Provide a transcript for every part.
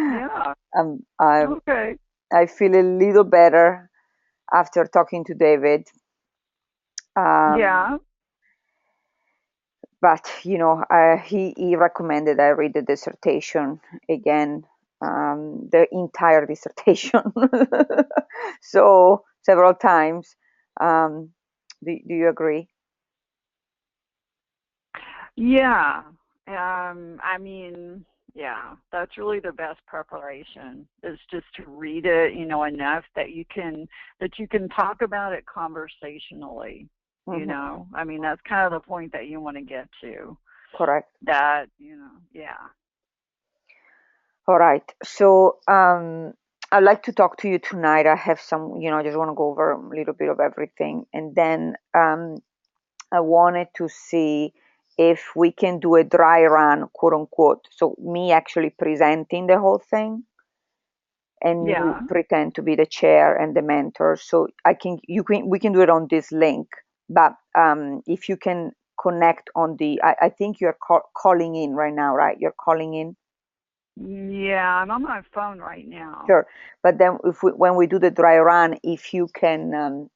Yeah. Um, I Okay. I feel a little better after talking to David. Um, Yeah. but he recommended I read the dissertation again, the entire dissertation, so several times. Um, do you agree? Yeah. I mean, yeah, that's really the best preparation is just to read it, enough that you can talk about it conversationally, Hmm. I mean, that's kind of the point that you want to get to. Correct. That, yeah. All right. So I'd like to talk to you tonight. I have some, I just want to go over a little bit of everything. And then I wanted to see if we can do a dry run, quote unquote. So me actually presenting the whole thing and you Yeah. pretend to be the chair and the mentor. So we can do it on this link. But if you can connect on I think you're calling in right now, right? You're calling in. Yeah, I'm on my phone right now. Sure. But then when we do the dry run, if you can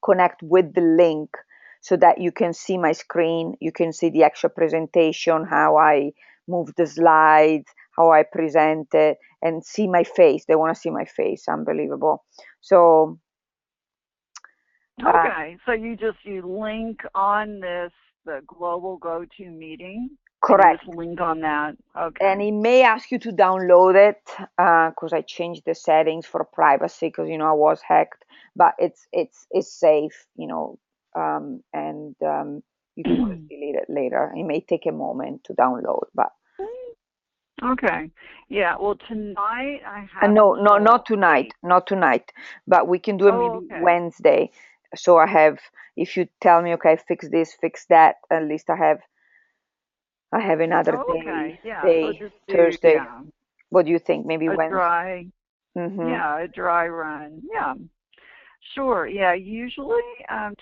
connect with the link so that you can see my screen, you can see the actual presentation, how I move the slides, how I present it, and see my face. They want to see my face. Unbelievable. So, uh, Okay, so you link on the global go-to meeting, and you just correct. link on that. And Okay. it may ask you to download it because I changed the settings for privacy because I was hacked, but it's safe, and you can always delete it later. It may take a moment to download, but Okay. Yeah, well, tonight I have no, no, not until tonight, 8. not tonight, but we can do it Oh, maybe okay. Wednesday. So if you tell me, okay, fix this, fix that, at least I have another Oh, day, okay. Yeah, so just do, Thursday. What do you think? Maybe a Wednesday? dry, Mm-hmm. yeah, a dry run. Yeah. Sure. Yeah, usually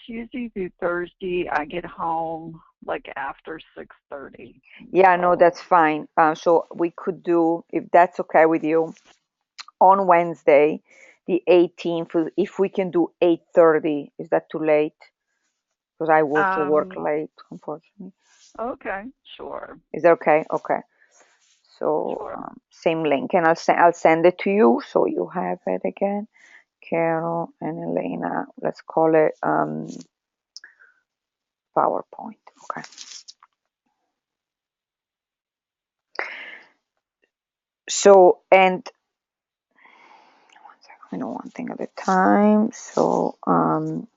Tuesday through Thursday I get home like after 6:30. Yeah, no, So, that's fine. So we could do, if that's okay with you, on Wednesday, the 18th, if we can do 8:30. Is that too late? Because I also work um late, unfortunately. okay, sure. Is that okay? Okay. So Sure. same link, and I'll send it to you so you have it again. Carol and Elena. Let's call it PowerPoint. Okay. So and one second, I know one thing at a time. So all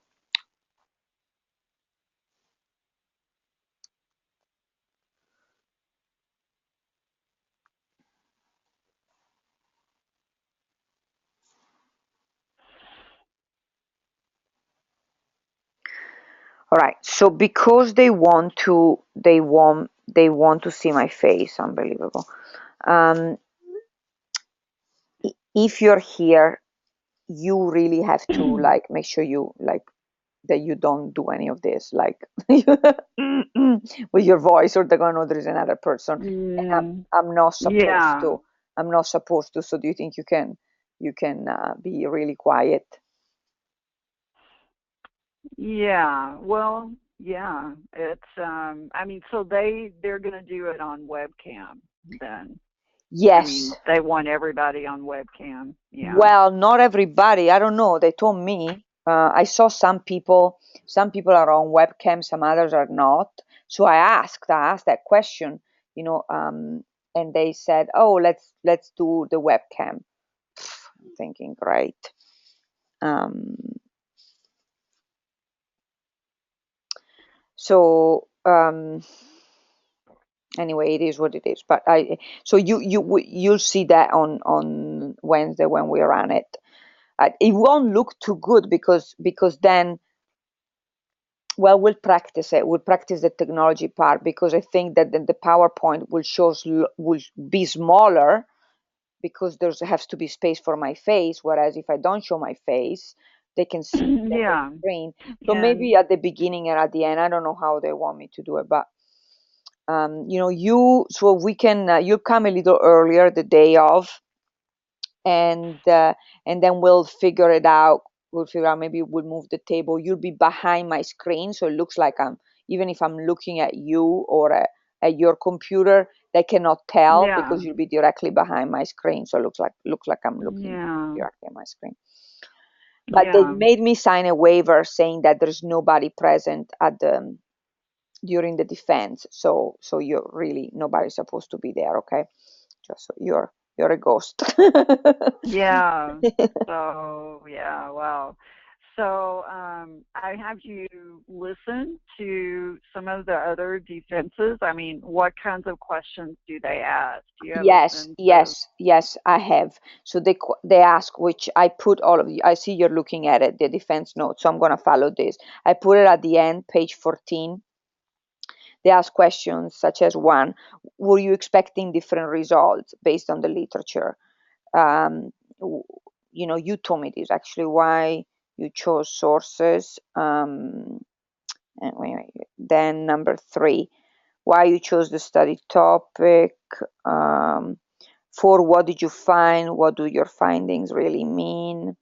right. So because they want to see my face, unbelievable. Um, if you're here, you really have to like make sure you like that you don't do any of this, like with your voice, or they're gonna know there is another person, and Mm, I'm not supposed yeah. to. I'm not supposed to. So do you think you can be really quiet? Yeah. Well, yeah. It's I mean, so they're going to do it on webcam then. I Yes. mean, they want everybody on webcam. Yeah. Well, not everybody. I don't know. They told me. I saw some people. Some people are on webcam. Some others are not. So I asked that question. And they said, "Oh, let's do the webcam." I'm thinking, great. Um, so anyway, it is what it is. But so you'll see that on Wednesday when we run it. It won't look too good because then, well, we'll practice it. We'll practice the technology part because I think that then the PowerPoint will be smaller because there has to be space for my face. Whereas if I don't show my face, they can see the whole Yeah. screen. So And maybe at the beginning and at the end, I don't know how they want me to do it, but So we can, you come a little earlier the day of, and then we'll figure it out. We'll figure out, maybe we'll move the table. You'll be behind my screen, so it looks like even if I'm looking at you or at your computer, they cannot tell Yeah. because you'll be directly behind my screen. So it looks like I'm looking Yeah. directly at my screen. But they Yeah. made me sign a waiver saying that there's nobody present during the defense. So you're really nobody's supposed to be there, okay? Just so you're a ghost. Yeah. So, yeah, wow. So, I have you listen to some of the other defenses. I mean, what kinds of questions do they ask? Do you have a Yes, sense of? yes, yes, I have. So they ask, which I put all of you. I see you're looking at it, the defense note. So I'm gonna follow this. I put it at the end, page 14. They ask questions such as one, were you expecting different results based on the literature? Um, you told me this actually, why you chose sources. And then number 3, why you chose the study topic. Um, 4, what did you find? What do your findings really mean?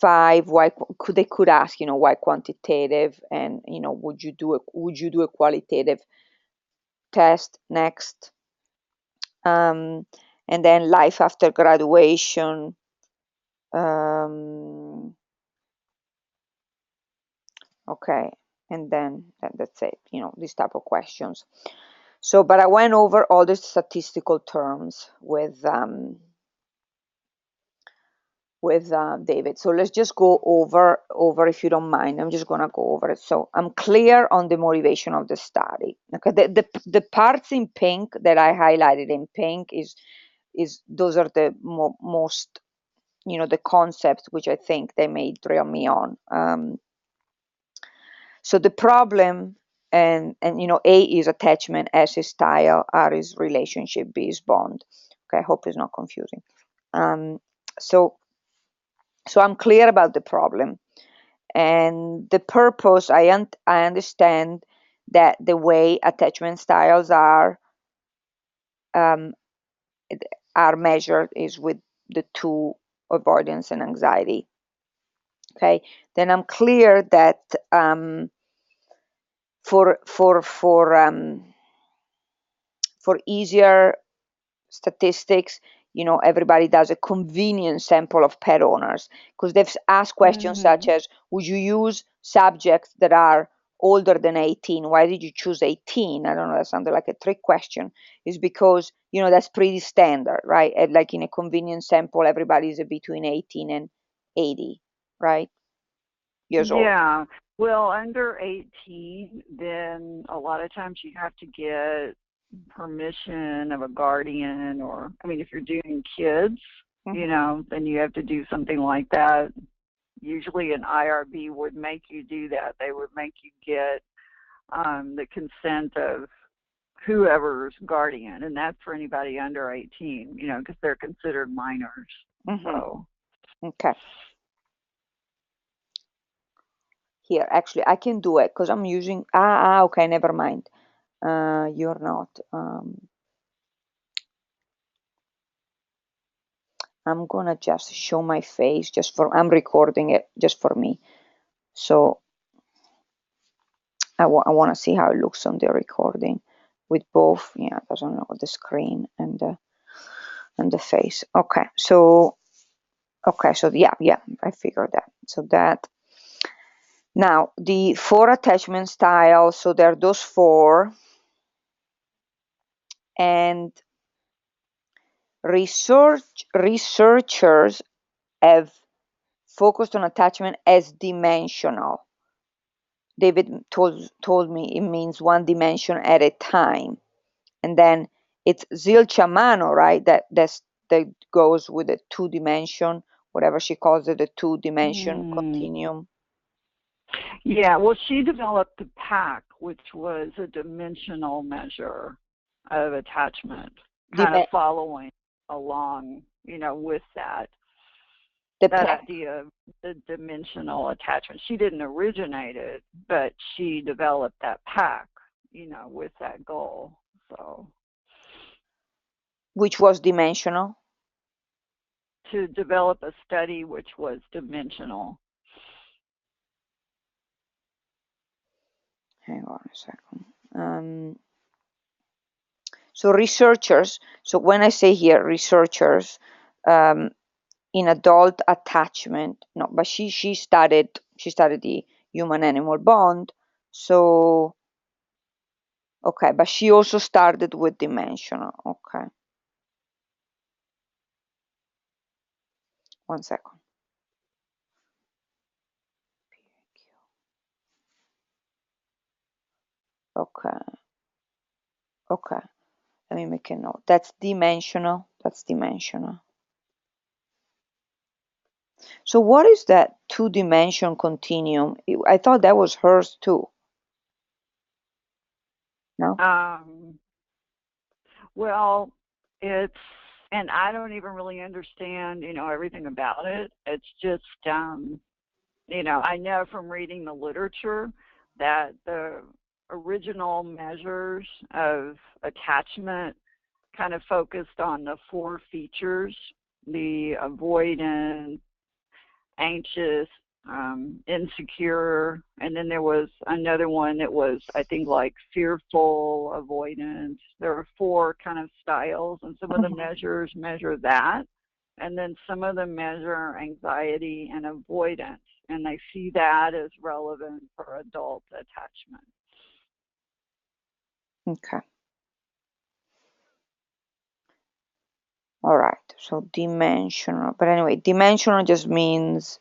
5, why could ask, why quantitative, and would you do a qualitative test next? Um, and then life after graduation. Um, okay, and then that's it. These type of questions. So, but I went over all the statistical terms with David. So let's just go over if you don't mind. I'm just gonna go over it. So I'm clear on the motivation of the study. Okay, the parts in pink that I highlighted in pink is those are the most, the concepts which I think they may drill me on. So the problem, and A is attachment, S is style, R is relationship, B is bond. Okay, I hope it's not confusing. Um, so so I'm clear about the problem and the purpose. I understand that the way attachment styles um, are measured is with the two, avoidance and anxiety. Okay, then I'm clear that for easier statistics, everybody does a convenient sample of pet owners, because they've asked questions such Mm-hmm. as, would you use subjects that are older than 18? Why did you choose 18? I don't know, that sounded like a trick question. Is because, that's pretty standard, right? And like in a convenient sample, everybody is between 18 and 80, right? Years old. Yeah. Well, under 18, then a lot of times you have to get permission of a guardian, or, I mean, if you're doing kids, Mhm. then you have to do something like that. Usually an IRB would make you do that. They would make you get the consent of whoever's guardian, and that's for anybody under 18, because they're considered minors. Mhm. So, Okay. Here, actually, I can do it because I'm using. Okay, never mind. You're not. I'm gonna just show my face I'm recording it just for me. So I want to see how it looks on the recording with both. Yeah, it doesn't know the screen and the face. Okay, so yeah, I figured that. So that now the 4 attachment styles. So there are those 4, and researchers have focused on attachment as dimensional. David told me it means one dimension at a time, and then it's Zilchamano, right? That goes with the 2-dimension, whatever she calls it, the 2-dimension mm, continuum. yeah, well, she developed the PAC, which was a dimensional measure of attachment, kind of Dim- following along, with the that PEC. idea of the dimensional attachment. She didn't originate it, but she developed that PAC. with that goal. So Which was dimensional. to develop a study which was dimensional. Hang on a second. So researchers, so when I say here researchers, in adult attachment, no, but she studied the human animal bond. So okay, but she also started with dimensional. Okay. One second. Okay. Okay. Let me make a note. That's dimensional. That's dimensional. So what is that two-dimension continuum? I thought that was hers too. No? Well, it's, and I don't even really understand, everything about it. It's just, I know from reading the literature that the original measures of attachment kind of focused on the four features: the avoidant, anxious, insecure, and then there was another one that was, I think, like fearful, avoidant. There are four kind of styles, and some of the measures measure that, and then some of them measure anxiety and avoidance, and they see that as relevant for adult attachment. Okay. All right. So dimensional. But anyway, dimensional just means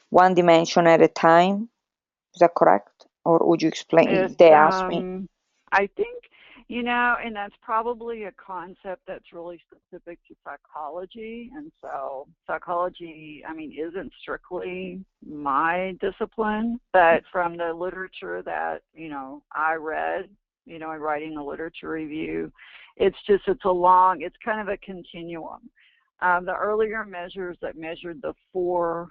one dimension at a time. Is that correct? Or would you explain? They asked me. I think, and that's probably a concept that's really specific to psychology. And so psychology, isn't strictly my discipline, but from the literature that, I read, in writing a literature review, it's kind of a continuum. The earlier measures that measured the four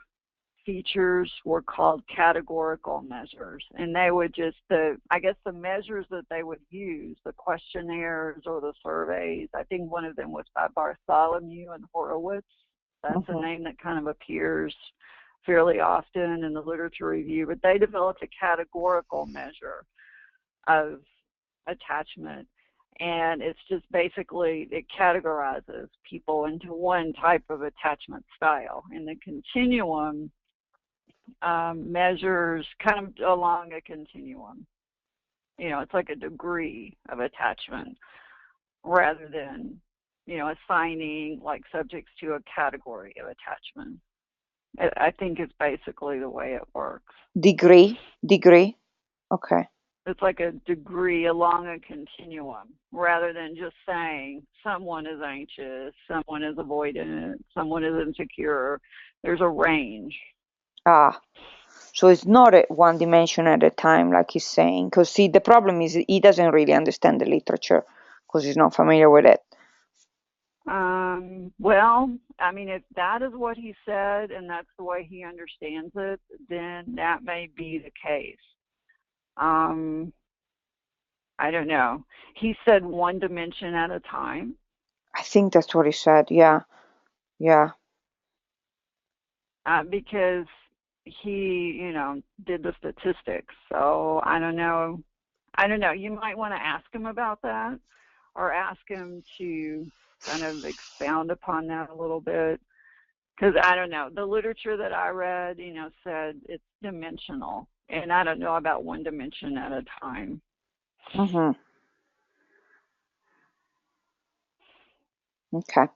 features were called categorical measures, and they would just the measures that they would use, the questionnaires or the surveys. I think one of them was by Bartholomew and Horowitz. That's a name that kind of appears fairly often in the literature review, but they developed a categorical measure of attachment, and it's just basically it categorizes people into one type of attachment style, and the continuum measures kind of along a continuum. It's like a degree of attachment rather than, assigning like subjects to a category of attachment. I think it's basically the way it works. Degree? Okay. It's like a degree along a continuum rather than just saying someone is anxious, someone is avoidant, someone is insecure. There's a range. So it's not a one dimension at a time, like he's saying. Because, see, the problem is he doesn't really understand the literature because he's not familiar with it. Well, if that is what he said and that's the way he understands it, then that may be the case. I don't know. He said one dimension at a time. I think that's what he said. Yeah. Because he, did the statistics. So I don't know. You might want to ask him about that, or ask him to kind of expound upon that a little bit. Because I don't know. The literature that I read, said it's dimensional. And I don't know about one dimension at a time. Okay.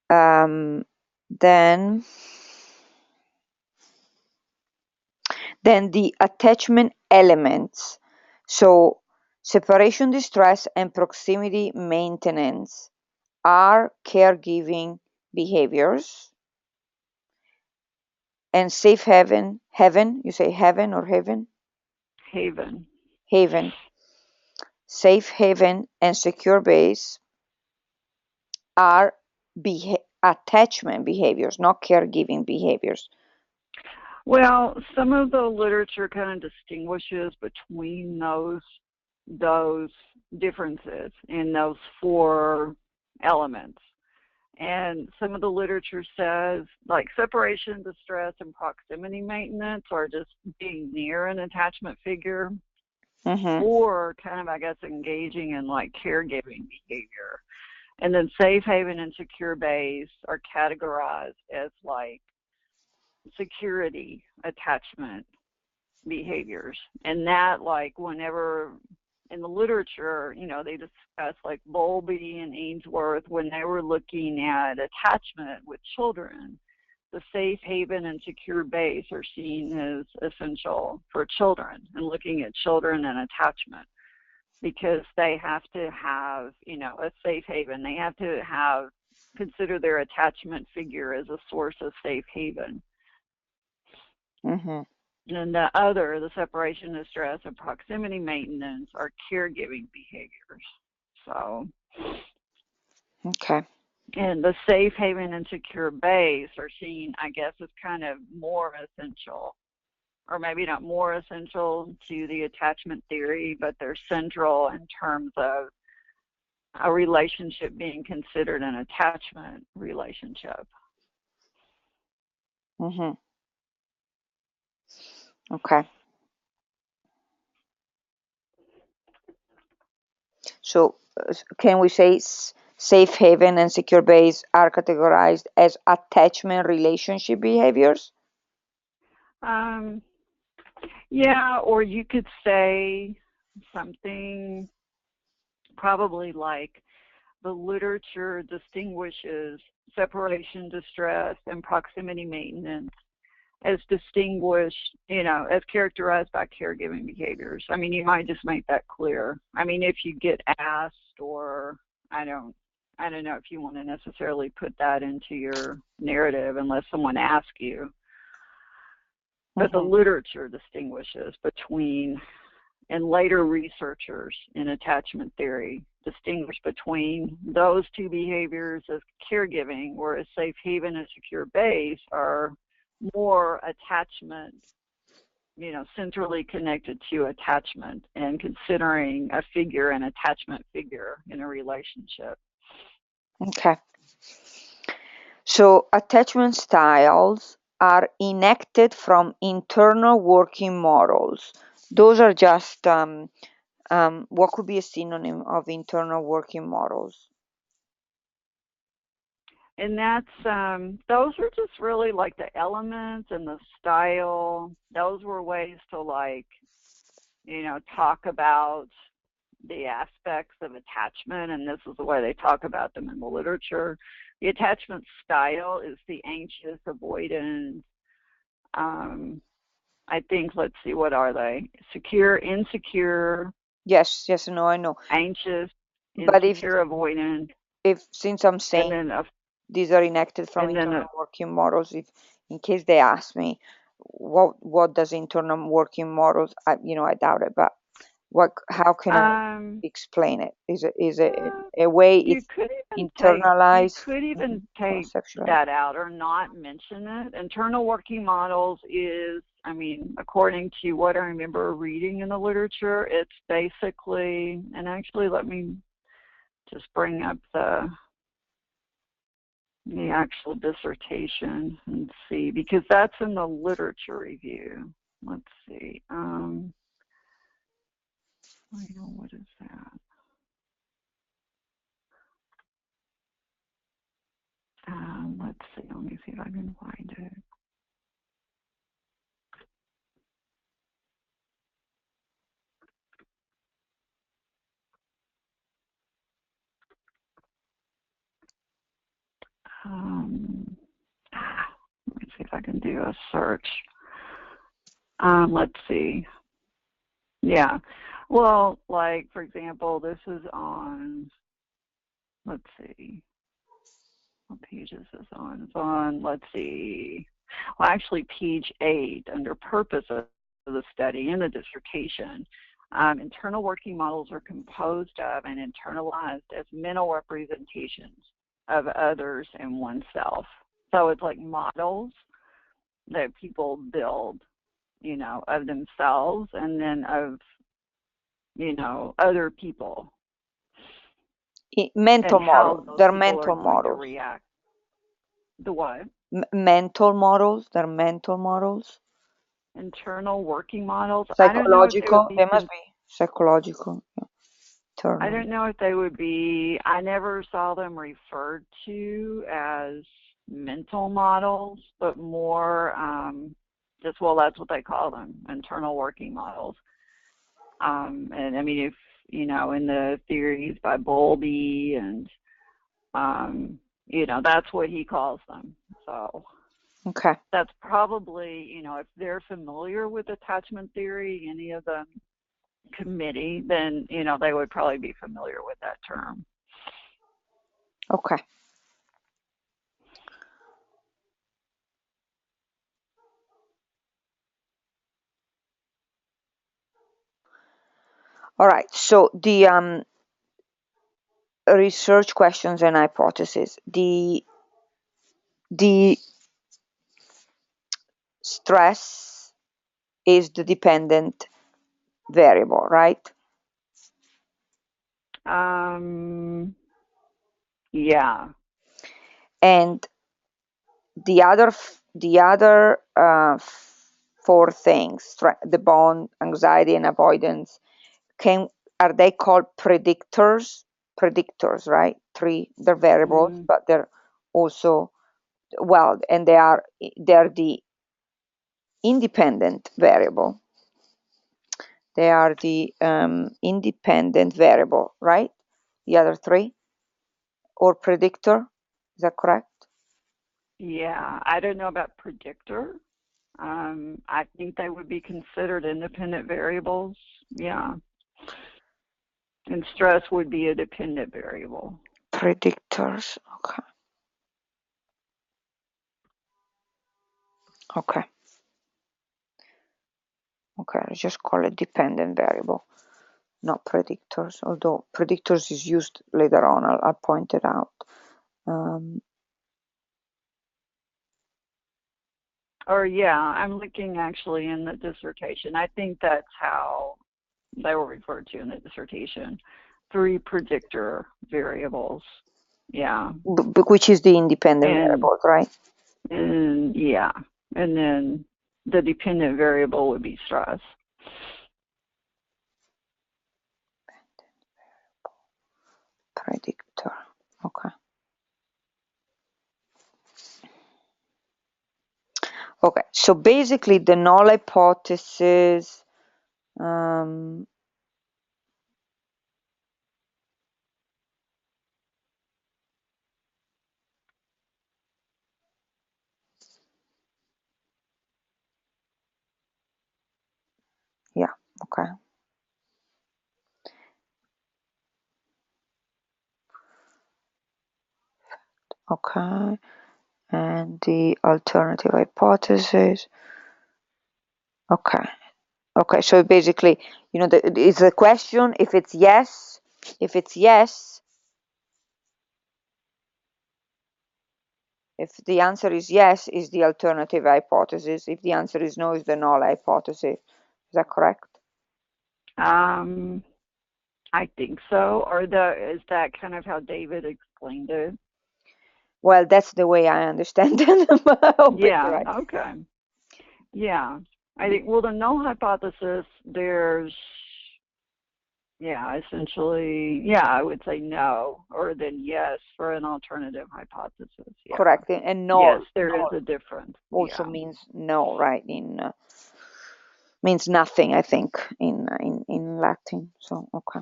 Then the attachment elements. So separation distress and proximity maintenance are caregiving behaviors. And safe haven, you say heaven or haven? Haven. Safe haven and secure base are attachment behaviors, not caregiving behaviors. Well, some of the literature kind of distinguishes between those differences in those four elements. And some of the literature says, like, separation, distress, and proximity maintenance are just being near an attachment figure, or kind of, I guess, engaging in like caregiving behavior. And then safe haven and secure base are categorized as like security attachment behaviors. And that, like, whenever in the literature, they discuss, like, Bowlby and Ainsworth, when they were looking at attachment with children, the safe haven and secure base are seen as essential for children, and looking at children and attachment, because they have to have, a safe haven. They have to consider their attachment figure as a source of safe haven. And the separation, distress, and proximity maintenance are caregiving behaviors. So, okay. And the safe haven and secure base are seen, I guess, as kind of more essential, or maybe not more essential to the attachment theory, but they're central in terms of a relationship being considered an attachment relationship. Okay. So can we say safe haven and secure base are categorized as attachment relationship behaviors? Yeah, or you could say something probably like, the literature distinguishes separation, distress, and proximity maintenance as distinguished, as characterized by caregiving behaviors. I mean, you might just make that clear. I mean, if you get asked, or I don't know if you want to necessarily put that into your narrative unless someone asks you. But the literature distinguishes between, and later researchers in attachment theory distinguish between those two behaviors as caregiving, whereas safe haven and secure base are more attachment, centrally connected to attachment and considering a figure, an attachment figure in a relationship. Okay. So attachment styles are enacted from internal working models. Those are just what could be a synonym of internal working models? And that's those are just really like the elements and the style. Those were ways to, like, talk about the aspects of attachment, and this is the way they talk about them in the literature. The attachment style is the anxious, avoidant, I think, let's see, what are they? Secure, insecure. Yes, no, I know. Anxious, But insecure, avoidant. Since I'm saying these are enacted from internal working models, if in case they ask me what does internal working models, I doubt it, but how can I explain it? Is it a way it's internalized? You could even take that out or not mention it. Internal working models is, I mean, according to what I remember reading in the literature, it's basically, and actually let me just bring up the actual dissertation and see, because that's in the literature review. Let's see. What is that? Let's see. Let me see if I can find it. Let me see if I can do a search. Let's see. Yeah. Well, like, for example, this is on, let's see, what page is this on? It's on, let's see, well, actually, page 8, under purpose of the study in the dissertation. Internal working models are composed of and internalized as mental representations of others and oneself. So it's like models that people build, of themselves and then of, other people Mental and how models. those They're people are mental going to models. react. The what? Mental models. They're mental models. Internal working models. I don't know if they would Psychological. be They must be psychological. Yeah. I Internal. don't know if they would be, I never saw them referred to as mental models, but more just, well, that's what they call them, internal working models. And I mean, if, in the theories by Bowlby and, that's what he calls them. So Okay. that's probably, if they're familiar with attachment theory, any of the committee, then, they would probably be familiar with that term. Okay. All right. So the research questions and hypotheses. The stress is the dependent variable, right? Yeah. And the other four things, the bond, anxiety, and avoidance, are they called predictors? Predictors, right? Three, they're variables, but they're also, well, and they're the independent variable. They are the independent variable, right? The other three, or predictor, is that correct? Yeah, I don't know about predictor. I think they would be considered independent variables. Yeah. And stress would be a dependent variable. Predictors, okay. Okay. Okay, let's just call it dependent variable, not predictors, although predictors is used later on, I'll point it out. Or yeah, I'm looking actually in the dissertation. I think that's how they were referred to in the dissertation. 3 predictor variables. Yeah. Which is the independent variable, right? And yeah. And then the dependent variable would be stress. Predictor, okay. Okay, so basically the null hypothesis, yeah, okay. Okay, and the alternative hypothesis, okay. Okay, so basically, it's a question, if it's yes, if the answer is yes, is the alternative hypothesis. If the answer is no, is the null hypothesis. Is that correct? I think so. Or is that kind of how David explained it? Well, that's the way I understand it. Yeah, Right. okay. Yeah. I think, well, the null hypothesis, there's, yeah, essentially, yeah, I would say no, or then yes for an alternative hypothesis. Yeah. Correct. And null. Yes, there is null a difference. also Yeah. means no, right? Means nothing, I think, in Latin. So okay.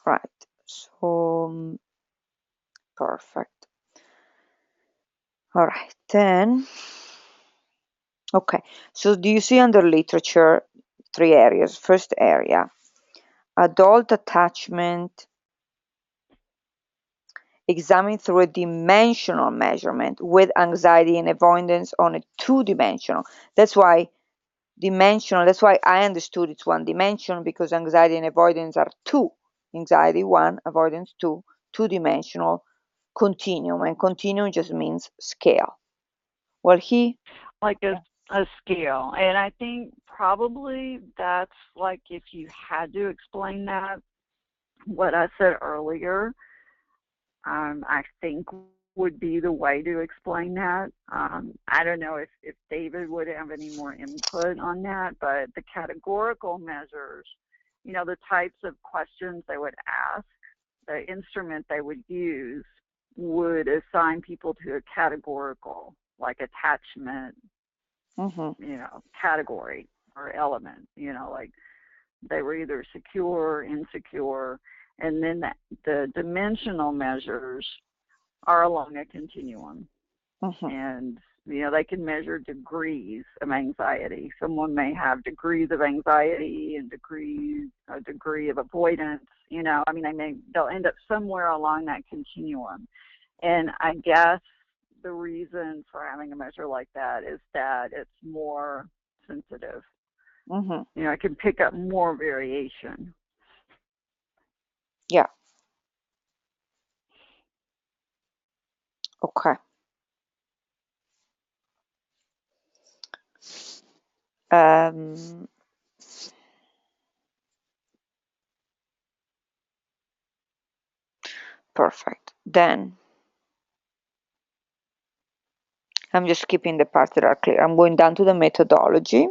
Right. So perfect. All right, then. Okay, so do you see under literature 3 areas? First area, adult attachment examined through a dimensional measurement with anxiety and avoidance on a 2-dimensional. That's why I understood it's 1 dimension, because anxiety and avoidance are 2. Anxiety 1, avoidance 2, 2-dimensional continuum, and continuum just means scale. Well, he. like a scale. And I think probably that's like if you had to explain that, what I said earlier, I think would be the way to explain that. I don't know if David would have any more input on that, but the categorical measures, the types of questions they would ask, the instrument they would use would assign people to a categorical, like attachment, category or element, like they were either secure, insecure, and then the dimensional measures are along a continuum. And, they can measure degrees of anxiety. Someone may have degrees of anxiety and a degree of avoidance, they'll end up somewhere along that continuum. And I guess the reason for having a measure like that is that it's more sensitive. It can pick up more variation. Yeah. Okay. Perfect. Then I'm just skipping the parts that are clear. I'm going down to the methodology.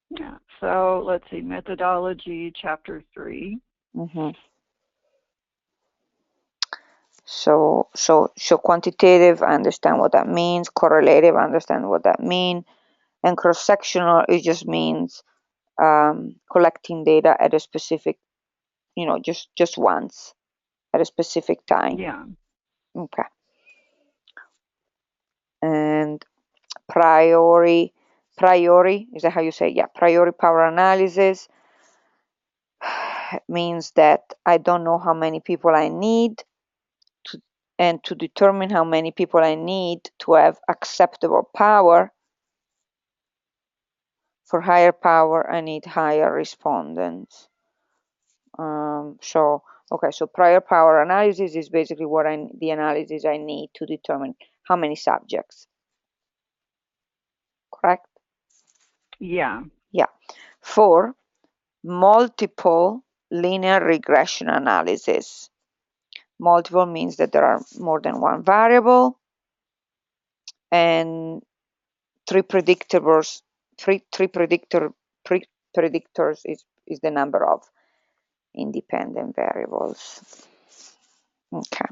Yeah. So let's see, methodology, chapter 3. So quantitative, I understand what that means. Correlative, I understand what that means. And cross-sectional, it just means collecting data at a specific, just once at a specific time. Yeah. Okay. And priori, is that how you say it? Yeah, priori power analysis means that I don't know how many people I need and to determine how many people I need to have acceptable power. For higher power, I need higher respondents. So prior power analysis is basically the analysis I need to determine how many subjects. Correct? Yeah. Yeah. 4, multiple linear regression analysis. Multiple means that there are more than one variable, and three predictors is the number of independent variables. Okay.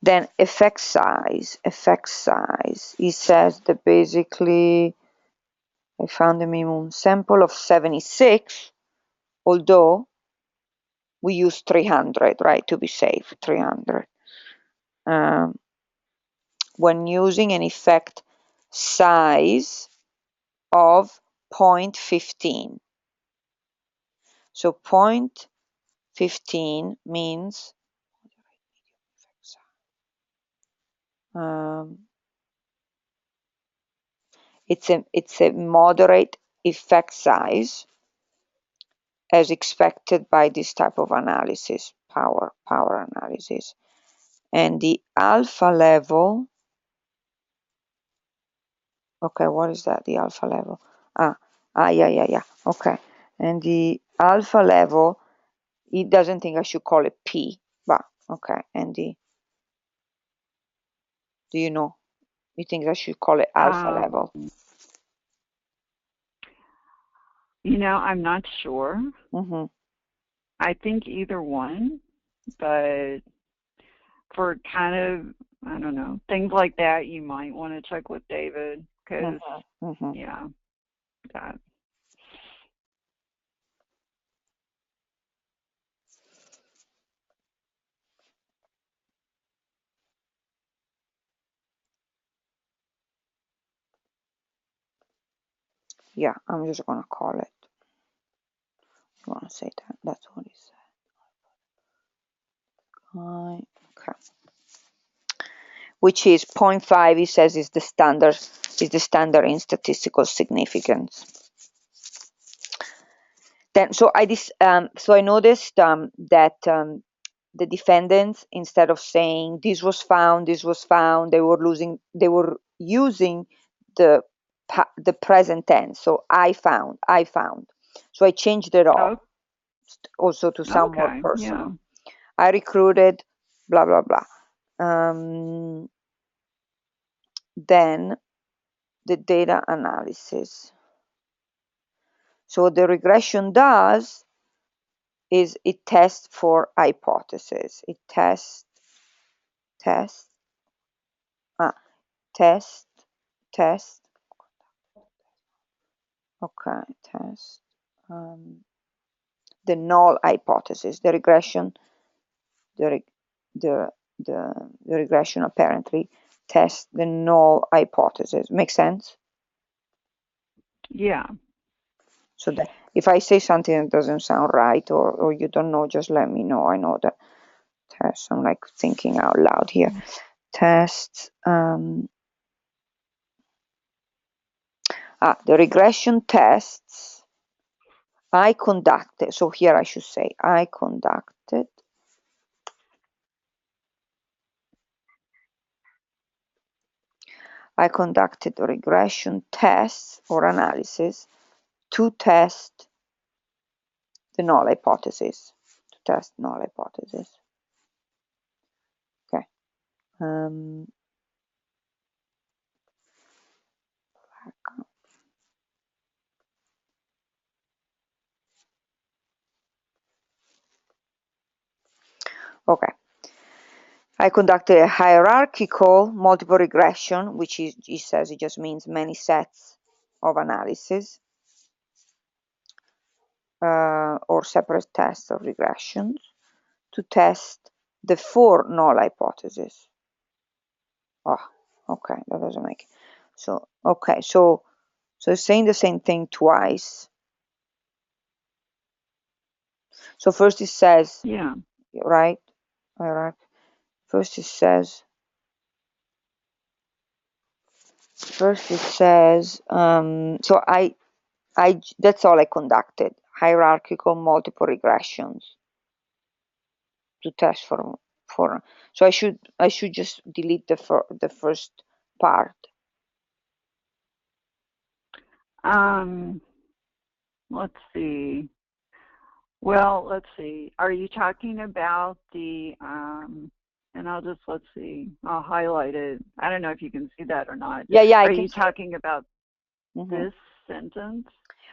Then effect size. It says that basically I found a minimum sample of 76, although we use 300, right, to be safe, 300. When using an effect size of 0.15. So 0.15 means it's a moderate effect size as expected by this type of analysis, power analysis. And the alpha level, okay, what is that, the alpha level? Yeah, okay. And the alpha level, it doesn't think I should call it P, but okay. And do you know? You think I should call it alpha level? I'm not sure. I think either one, but for kind of, I don't know, things like that, you might want to check with David because, yeah, that. Yeah, I'm just gonna call it. You wanna say that? That's what he said. Okay. Which is 0.5. He says is the standard in statistical significance. Then, so I noticed that the defendants, instead of saying this was found, they were using the the present tense. So I found. So I changed it all Oh, also to sound more okay. Yeah. personal. I recruited, blah blah blah. Um, then the data analysis. So what the regression does is it tests for hypotheses. It test, ah, test, test. Okay, test the null hypothesis. The regression, the the the regression apparently tests the null hypothesis. Makes sense? Yeah. So that if I say something that doesn't sound right or you don't know, just let me know. I know that test. I'm like thinking out loud here. Tests. The regression tests I conducted. So here I should say I conducted regression tests or analysis to test the null hypothesis. To test null hypothesis. Okay. Okay. I conducted a hierarchical multiple regression, which is, he says it just means many sets of analysis or separate tests of regressions to test the four null hypotheses. Oh, okay, that doesn't make it. So, okay, so it's saying the same thing twice. So first it says, Yeah. right? All right. First it says, so that's all I conducted, hierarchical multiple regressions to test for. So I should just delete the first part. Let's see. Well, let's see. Are you talking about the and let's see. I'll highlight it. I don't know if you can see that or not. Yeah, I Are can you see it. talking about Mm-hmm. this sentence?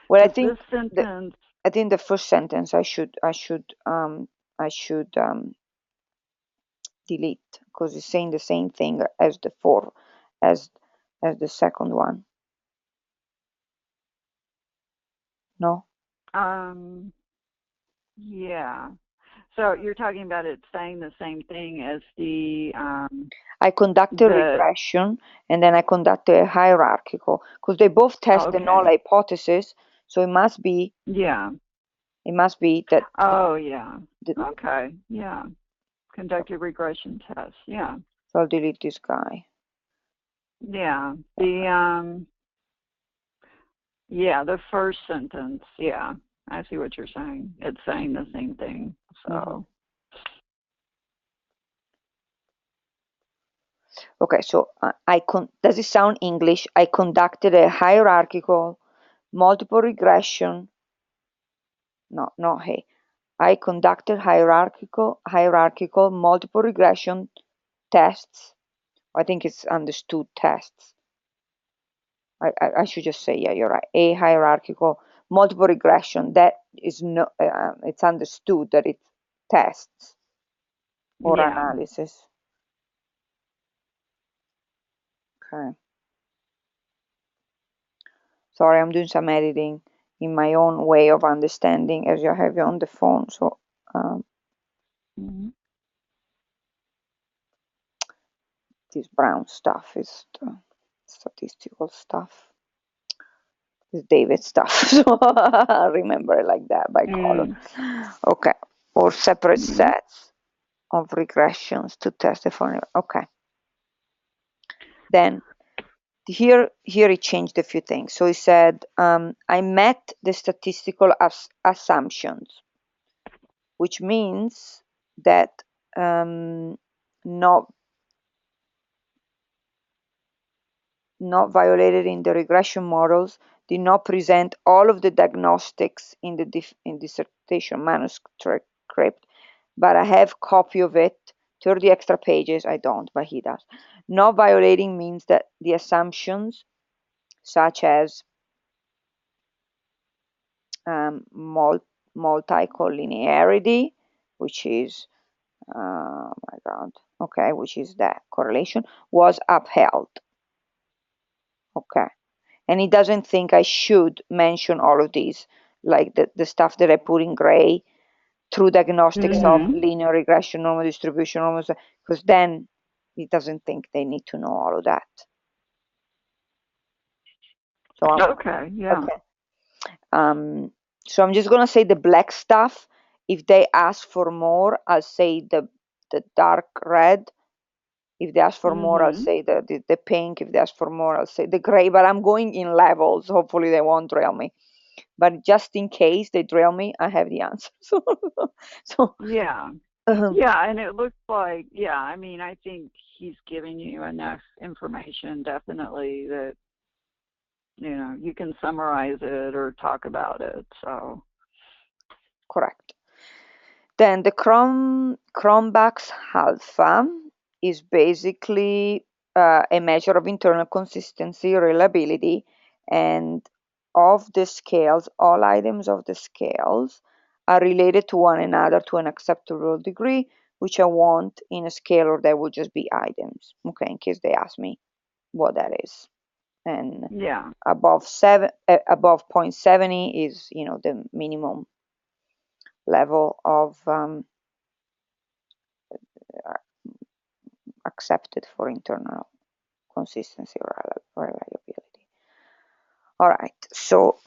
Well, Because this sentence, I think the first sentence I should delete because it's saying the same thing as as the second one. No. um, yeah. So you're talking about it saying the same thing as I conducted the regression and then I conducted a hierarchical because they both test the null okay. hypothesis. So Yeah. it must be that Oh, yeah. the, Okay. Yeah. Conducted regression test. Yeah. so I'll delete this guy. Yeah. The first sentence. Yeah. I see what you're saying. It's saying the same thing. Mm-hmm. So, Okay, so does it sound English? I conducted a hierarchical multiple regression. No, no, hey. I conducted hierarchical multiple regression tests. I think it's understood tests. I should just say, yeah, you're right. A hierarchical multiple regression that is no, it's understood that it's tests or yeah. analysis. Okay. Sorry, I'm doing some editing in my own way of understanding as you have you on the phone. So Mhm. this brown stuff is the statistical stuff. It's David stuff. So I remember it like that by color. Mm. Okay. Or separate Mhm. sets of regressions to test the formula. Okay. Then here he changed a few things. So he said, I met the statistical assumptions, which means that not violated in the regression models, did not present all of the diagnostics in the dissertation manuscript, but I have copy of it, 30 extra pages. I don't, but he does. Not violating means that the assumptions, such as multicollinearity, which is, oh my God, okay, which is that correlation, was upheld. Okay. And he doesn't think I should mention all of these, like the stuff that I put in gray, through diagnostics of linear regression, normal distribution, because then he doesn't think they need to know all of that. So okay, yeah. Okay. So I'm just gonna say the black stuff. If they ask for more, I'll say the dark red. If they ask for more, I'll say the pink. If they ask for more, I'll say the gray. But I'm going in levels. Hopefully they won't drill me. But just in case they drill me, I have the answer. So Yeah. Yeah, and it looks like, yeah, I mean, I think he's giving you enough information, definitely, that, you can summarize it or talk about it, so. correct. Then the Cronbach's alpha is basically a measure of internal consistency, reliability, and of the scales, all items of the scales are related to one another to an acceptable degree, which I want in a scale, or that would just be items, okay, in case they ask me what that is. And Yeah. above 0.70 is, the minimum level of accepted for internal consistency or reliability. All right, so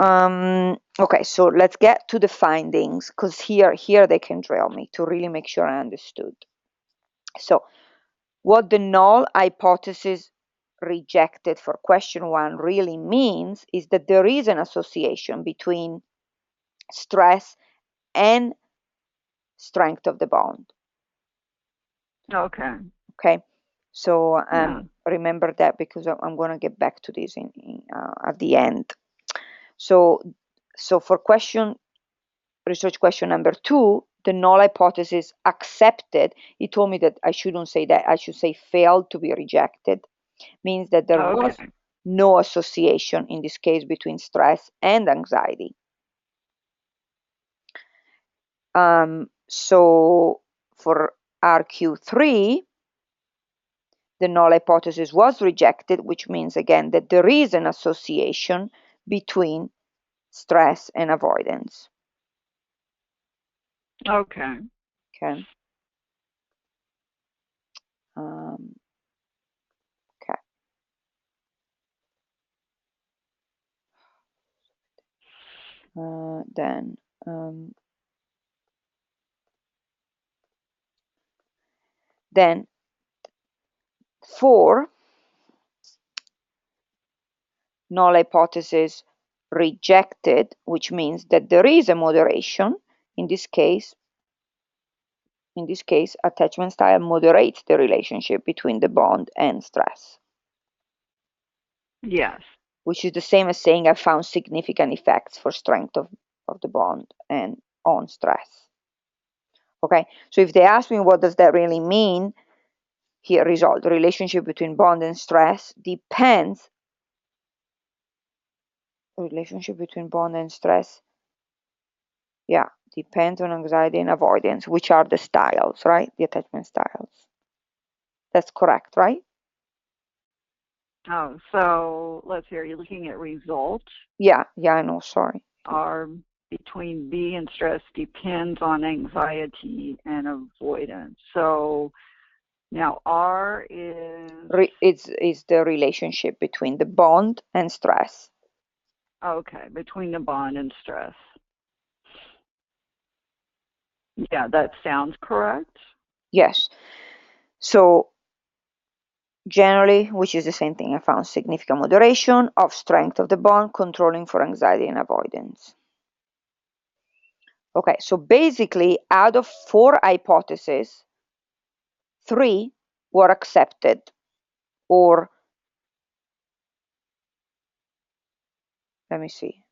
okay, so let's get to the findings, because here they can drill me to really make sure I understood. So what the null hypothesis rejected for question 1 really means is that there is an association between stress and strength of the bond. Okay. Okay, so Yeah. remember that, because I'm going to get back to this at the end. So for research question number 2, the null hypothesis accepted. He told me that I shouldn't say that. I should say failed to be rejected. Means that there was Okay. no association in this case between stress and anxiety. So for RQ3, the null hypothesis was rejected, which means again that there is an association between stress and avoidance. Okay. Okay. Okay. Then 4, null hypothesis rejected, which means that there is a moderation. In this case, attachment style moderates the relationship between the bond and stress. Yes. Which is the same as saying I found significant effects for strength of the bond and on stress. Okay, so if they ask me what does that really mean, here result, the relationship between bond and stress depends. Relationship between bond and stress, yeah, depends on anxiety and avoidance, which are the styles, right? The attachment styles. That's correct, right? Oh, so let's see, are you looking at results? Yeah, I know, sorry. Are between B and stress depends on anxiety and avoidance. So now R is It's the relationship between the bond and stress. okay, between the bond and stress. Yeah, that sounds correct. Yes. So Generally, which is the same thing, I found significant moderation of strength of the bond, controlling for anxiety and avoidance. Okay, so basically, out of 4 hypotheses, 3 were accepted, or let me see.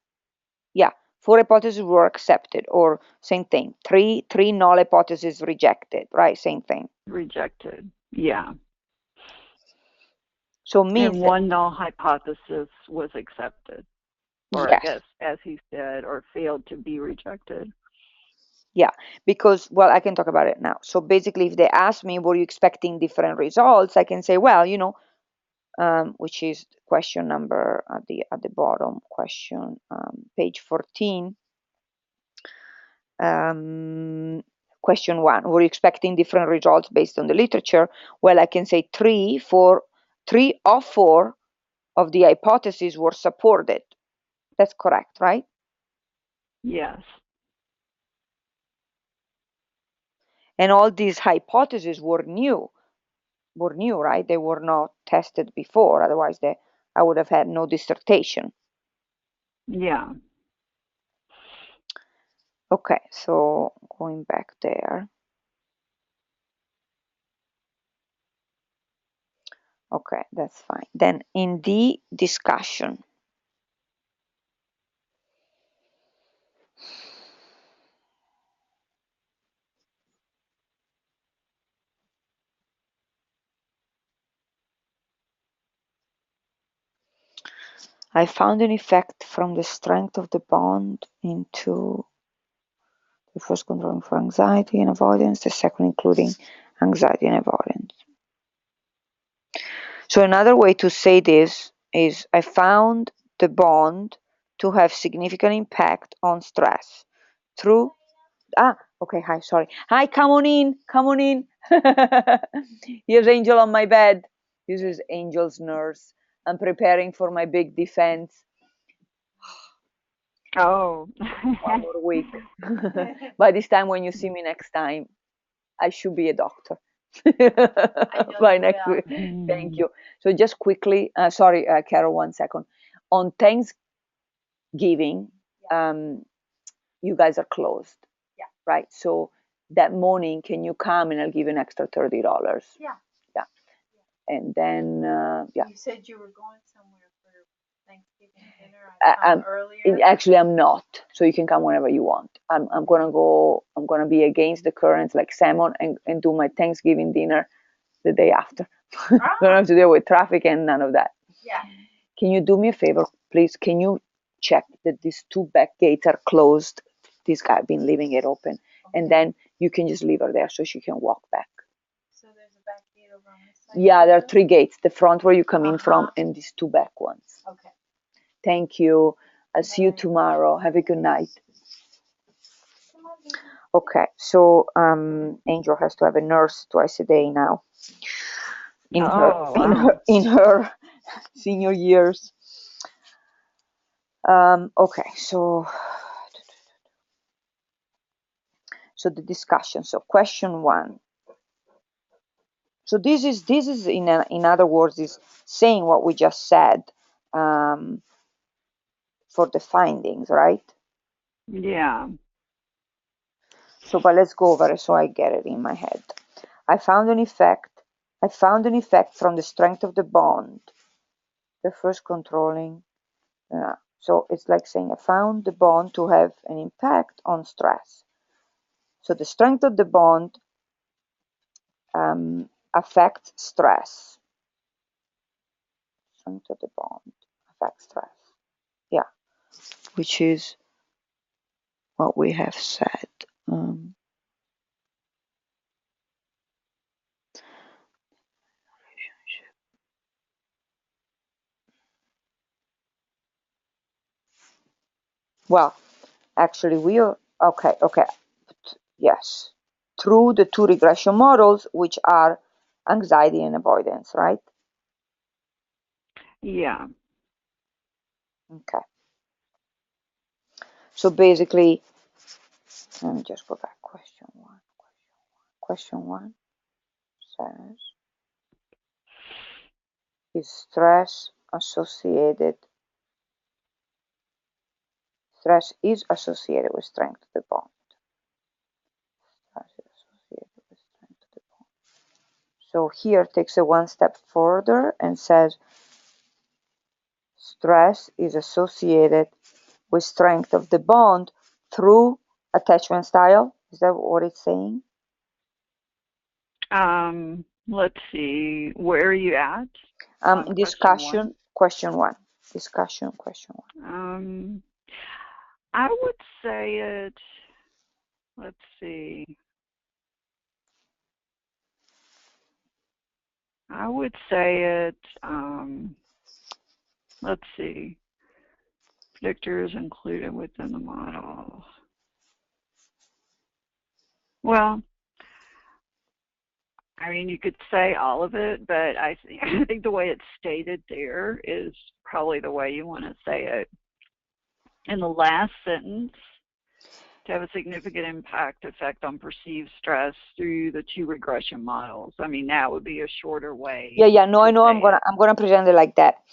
Yeah, 4 hypotheses were accepted, or same thing. 3 null hypotheses rejected, right? Same thing. Rejected. Yeah. So it means And that, one null hypothesis was accepted, or I yes, guess, as he said, or failed to be rejected. yeah, because, well, I can talk about it now. So basically, if they ask me, were you expecting different results? I can say, well, which is question number at the bottom, page 14. Question 1, were you expecting different results based on the literature? Well, I can say 3 of 4 of the hypotheses were supported. That's correct, right? Yes. And all these hypotheses were new, right? They were not tested before, otherwise I would have had no dissertation. Yeah. Okay, so going back there. Okay, that's fine. Then in the discussion, I found an effect from the strength of the bond into the first controlling for anxiety and avoidance, the second including anxiety and avoidance. So another way to say this is I found the bond to have significant impact on stress through okay, hi, sorry. Hi, come on in. Here's Angel on my bed. This is Angel's nurse. I'm preparing for my big defense. Oh. 1 more week. By this time, when you see me next time, I should be a doctor. By next week. Thank you. So just quickly, sorry, Carol, 1 second. On Thanksgiving, you guys are closed, right? So that morning, can you come and I'll give you an extra $30? Yeah. Yeah. And then, yeah. You said you were going somewhere for Thanksgiving dinner. I come earlier. Actually, I'm not. So you can come whenever you want. I'm gonna be against the currents like salmon and do my Thanksgiving dinner the day after. Don't have to deal with traffic and none of that. Yeah. Can you do me a favor, please? Can you check that these 2 back gates are closed? This guy been leaving it open. Okay. And then you can just leave her there so she can walk back. So there's a back gate over on this side? Yeah, there are 3 gates. The front where you come in from and these 2 back ones. Okay. Thank you. I'll see you tomorrow. Have a good night. Okay, so Angel has to have a nurse twice a day now. In her senior years. Okay, so the discussion. So question 1. So this is in other words is saying what we just said for the findings, right? Yeah. So, but let's go over it so I get it in my head. I found an effect from the strength of the bond. The first controlling. So it's like saying I found the bond to have an impact on stress. So the strength of the bond affects stress. Strength of the bond affects stress. Yeah, which is what we have said. Well, actually, we are okay. Yes, through the 2 regression models, which are anxiety and avoidance, right? Yeah. Okay. So basically, let me just go back. Question 1. Question 1 says, is stress associated with strength of the bond. Stress is associated with strength of the bond. So here takes it one step further and says stress is associated with strength of the bond through attachment style. Is that what it's saying? Let's see. Where are you at? Discussion question one. Discussion question one. I would say it. Let's see. I would say it. Let's see. Predictors included within the model. Well, I mean, you could say all of it, but I think the way it's stated there is probably the way you want to say it. In the last sentence, to have a significant effect on perceived stress through the two regression models. I mean, that would be a shorter way. Yeah. No, I know. I'm gonna present it like that,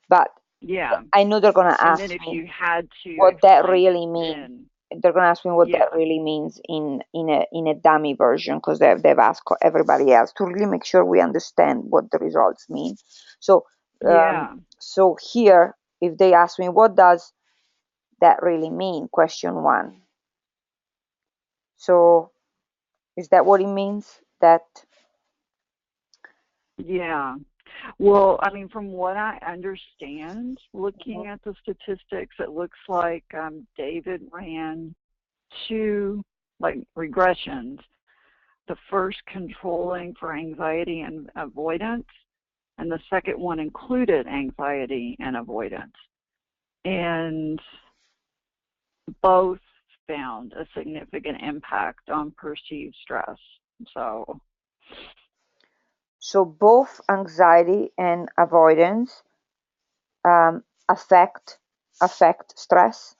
but yeah, I know they're gonna ask and then if you had to what that really means. They're gonna ask me what yeah. that really means in a dummy version, because they've asked everybody else to really make sure we understand what the results mean. So so here, if they ask me what does that really mean, question one. So is that what it means? That yeah. Well, I mean, from what I understand, looking at the statistics, it looks like David ran two regressions. The first controlling for anxiety and avoidance, and the second one included anxiety and avoidance. And both found a significant impact on perceived stress. So both anxiety and avoidance affect stress.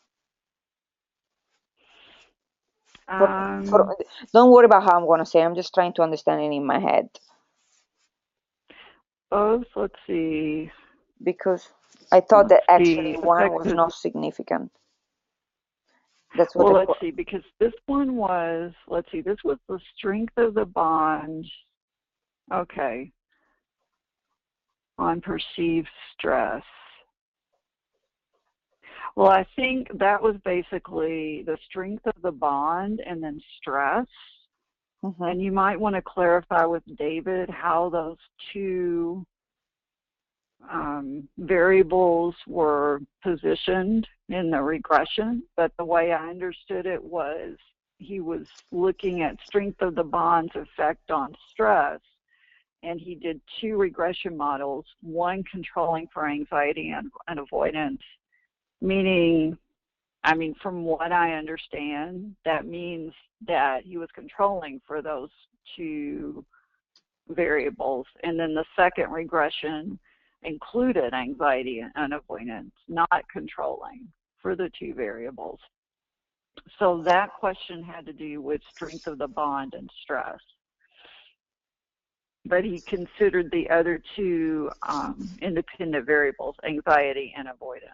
Don't worry about how I'm going to say it. I'm just trying to understand it in my head. Both, let's see. Because I thought that actually one was not significant. That's what. Well, let's see, because this one was, let's see, this was the strength of the bond, okay, on perceived stress. Well, I think that was basically the strength of the bond and then stress. Mm-hmm. And you might want to clarify with David how those two variables were positioned in the regression. But the way I understood it was he was looking at strength of the bond's effect on stress. And he did two regression models, one controlling for anxiety and avoidance. Meaning, I mean, from what I understand, that means that he was controlling for those two variables. And then the second regression included anxiety and avoidance, not controlling for the two variables. So that question had to do with strength of the bond and stress. But he considered the other two independent variables, anxiety and avoidance.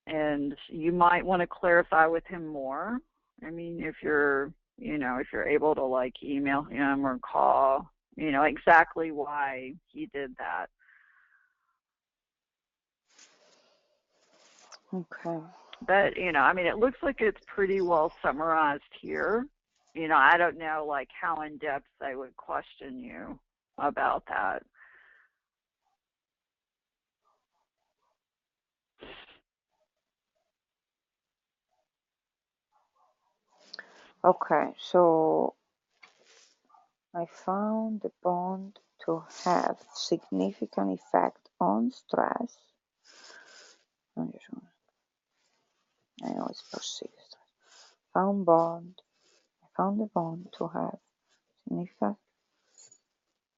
And you might want to clarify with him more. I mean, if you're able to email him or call, exactly why he did that. Okay. But, I mean, it looks like it's pretty well summarized here. I don't know, how in depth they would question you about that. Okay, so I found the bond to have significant effect on stress. I know it's perceived stress. I found the bond to have significant.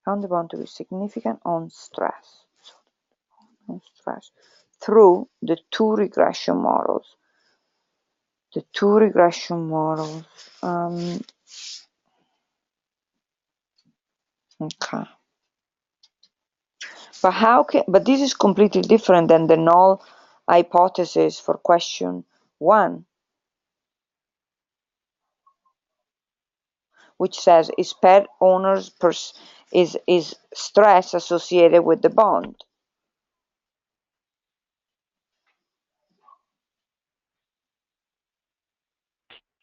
Found the bond to be significant on stress. Through the two regression models. The two regression models. Okay. But how can? But this is completely different than the null hypothesis for question 1, which says is pet owners is stress associated with the bond?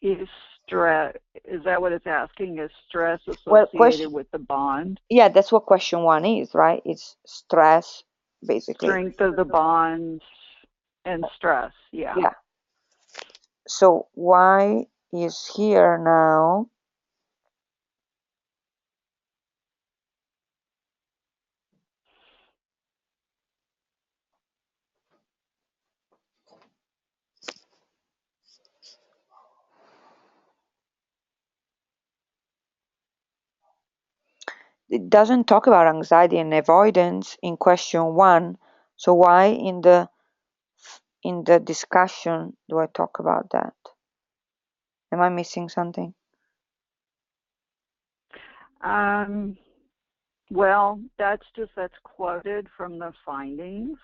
Is stress, is that what it's asking? Is stress Well, associated with the bond? yeah, that's what question 1 is, right? It's stress, basically. Strength of the bond and stress, yeah. Yeah. So why is here now? It doesn't talk about anxiety and avoidance in question 1. So why in the discussion do I talk about that? Am I missing something? Well, that's quoted from the findings.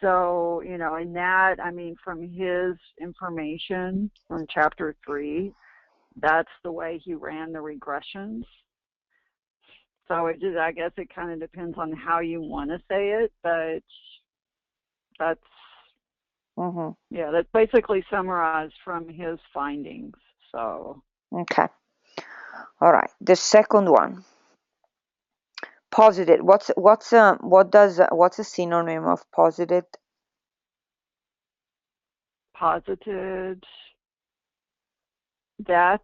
So, in that, I mean, from his information from chapter 3, that's the way he ran the regressions. So I guess it kind of depends on how you want to say it, but that's, yeah, that's basically summarized from his findings. So. Okay. All right. The second one. Posited. What's a synonym of posited? Posited. That's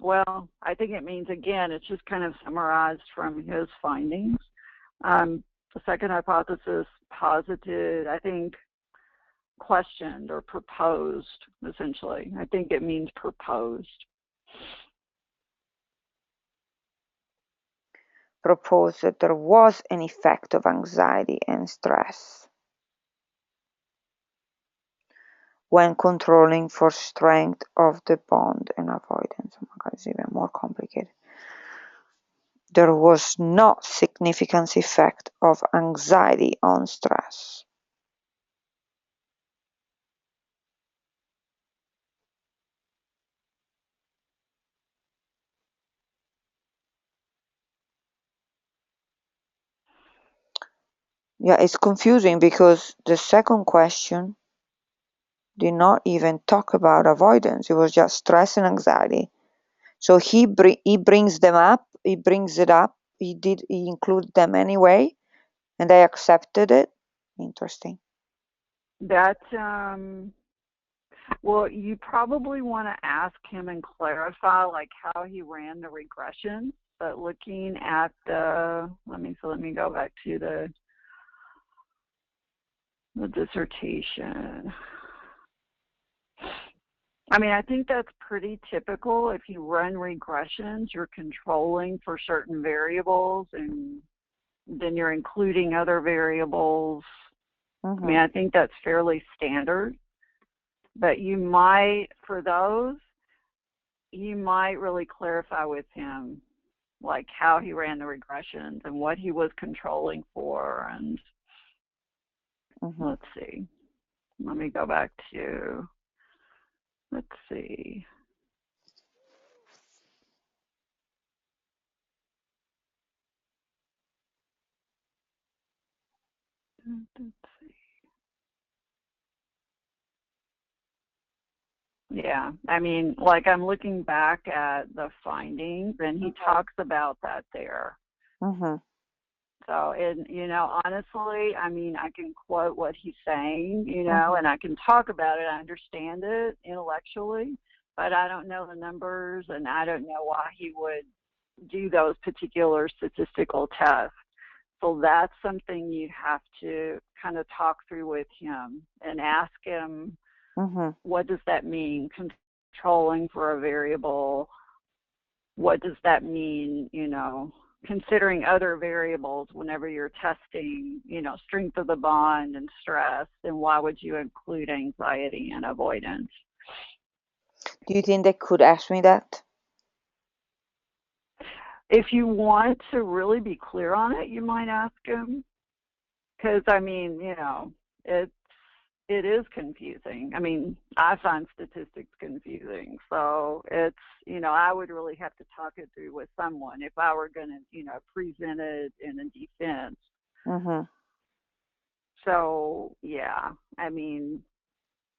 well, I think it means, again, it's just kind of summarized from his findings. The second hypothesis, posited, I think questioned or proposed, essentially. I think it means proposed. Proposed that there was an effect of anxiety and stress when controlling for strength of the bond and avoidance. Oh my God, it's even more complicated. There was no significant effect of anxiety on stress. Yeah, it's confusing because the second question did not even talk about avoidance. It was just stress and anxiety. So he brings them up. He brings it up. He included them anyway, and they accepted it. Interesting. That well, you probably want to ask him and clarify like how he ran the regression. But looking at the let me go back to the dissertation. I mean, I think that's pretty typical. If you run regressions, you're controlling for certain variables and then you're including other variables. I mean, I think that's fairly standard. But you might, for those, you might really clarify with him like how he ran the regressions and what he was controlling for. And let's see. Let me go back to, let's see. Yeah, I mean, like I'm looking back at the findings and he talks about that there. So, and, honestly, I mean, I can quote what he's saying, and I can talk about it. I understand it intellectually, but I don't know the numbers and I don't know why he would do those particular statistical tests. So that's something you'd have to kind of talk through with him and ask him, what does that mean, controlling for a variable? What does that mean, considering other variables whenever you're testing, strength of the bond and stress, then why would you include anxiety and avoidance? Do you think they could ask me that? if you want to really be clear on it, you might ask him. Because, I mean, it is confusing. I mean, I find statistics confusing. So it's, I would really have to talk it through with someone if I were going to, present it in a defense. Mm-hmm. So, yeah, I mean,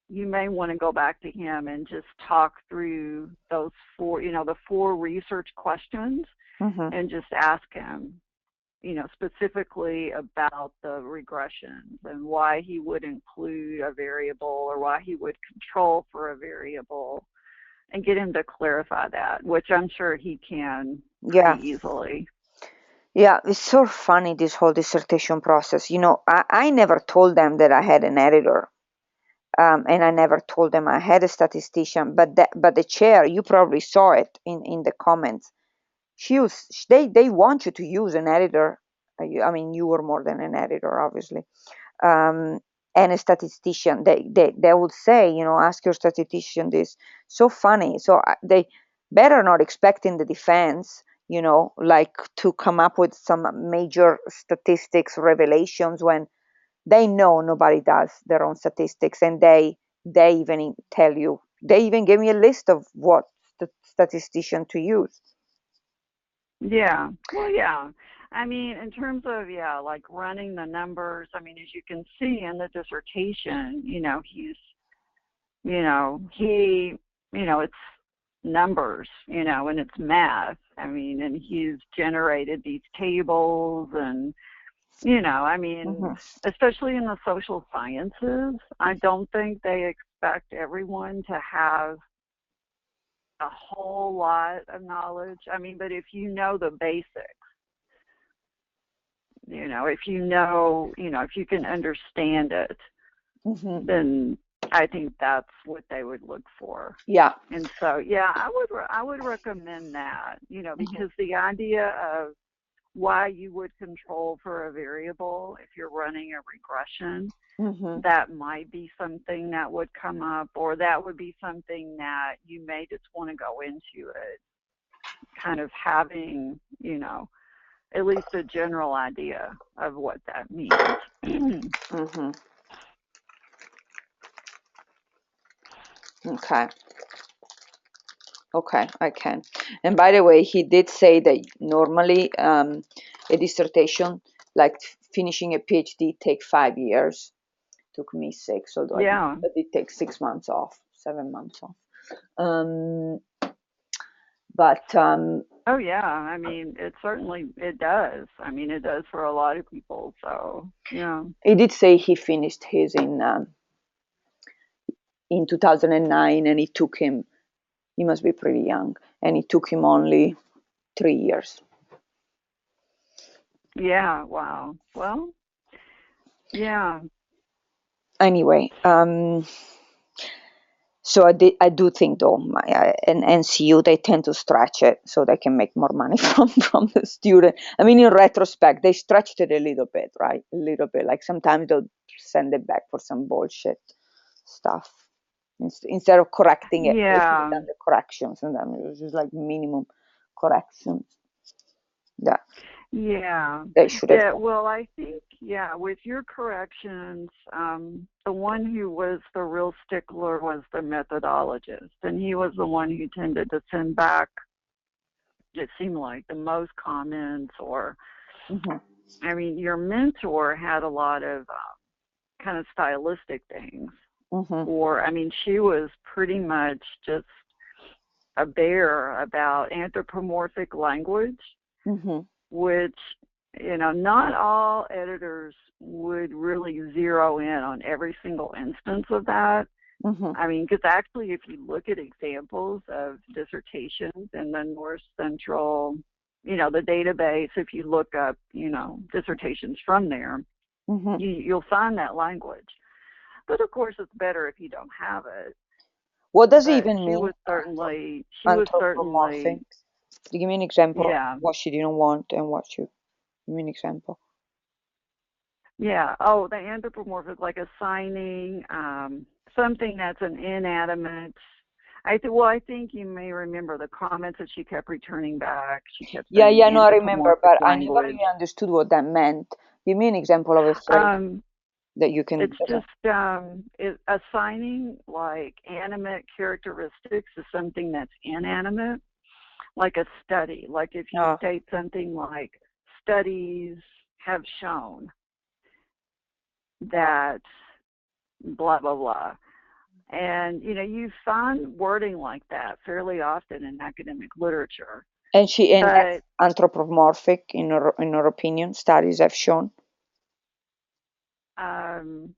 you may want to go back to him and just talk through those four, the four research questions, Mm-hmm. and just ask him, specifically about the regressions and why he would include a variable or why he would control for a variable, and get him to clarify that, which I'm sure he can Yeah. pretty easily. Yeah, it's so funny, this whole dissertation process. I never told them that I had an editor. And I never told them I had a statistician, but the chair, you probably saw it in the comments. They want you to use an editor. I mean, you were more than an editor, obviously, and a statistician. They would say, ask your statistician this. So funny. So they better not expect in the defense, like to come up with some major statistics revelations when they know nobody does their own statistics, and they even tell you. They even gave me a list of what statistician to use. Yeah. Well, yeah. I mean, in terms of, like running the numbers, I mean, as you can see in the dissertation, it's numbers, and it's math. I mean, and he's generated these tables and, I mean, Mm-hmm. especially in the social sciences, I don't think they expect everyone to have a whole lot of knowledge. I mean, but if you know the basics, if you can understand it, Mm-hmm. then I think that's what they would look for. Yeah. And so, yeah, I would recommend that, because the idea of why you would control for a variable if you're running a regression, Mm-hmm. that might be something that would come up, or that would be something that you may just want to go into it, kind of having, at least a general idea of what that means. Mm-hmm. Okay, I can. And by the way, he did say that normally a dissertation, like finishing a PhD, take 5 years. Took me 6, although Yeah. I did take 6 months off, 7 months off. But Oh yeah, I mean, it does. I mean, it does for a lot of people. So yeah. he did say he finished his in 2009, and it took him. He must be pretty young, and it took him only 3 years. Yeah. Wow. Well. Yeah. Anyway, so I do think though, an NCU, they tend to stretch it so they can make more money from the student. I mean, in retrospect, they stretched it a little bit, right? A little bit. Like sometimes they'll send it back for some bullshit stuff instead of correcting it. They should have Yeah. done the corrections, and then it was just like minimum corrections. Yeah. Yeah. They should have. Yeah. Well, I think, with your corrections, the one who was the real stickler was the methodologist, and he was the one who tended to send back, it seemed like, the most comments, or, Mm-hmm. I mean, your mentor had a lot of kind of stylistic things, Mm-hmm. or, I mean, she was pretty much just a bear about anthropomorphic language, Mm-hmm. which, not all editors would really zero in on every single instance of that. Mm-hmm. I mean, because actually, if you look at examples of dissertations in the North Central, the database, if you look up, dissertations from there, Mm-hmm. you'll find that language. But of course, it's better if you don't have it. What does it But even she mean? was certainly, Anthropomorphic. Give me an example of yeah. what she didn't want and what you. Give me an example. Yeah. Oh, the anthropomorphic, like assigning something that's an inanimate. I think you may remember the comments that she kept returning back. She kept Yeah, saying yeah, no, I remember, anthropomorphic but I never language. really understood what that meant. Give me an example of a phrase Um, that you can. it's just assigning like animate characteristics to something that's inanimate, like a study. Like if you Oh, state something like studies have shown that blah blah blah. And you find wording like that fairly often in academic literature. and that's But anthropomorphic in her opinion. Studies have shown. um,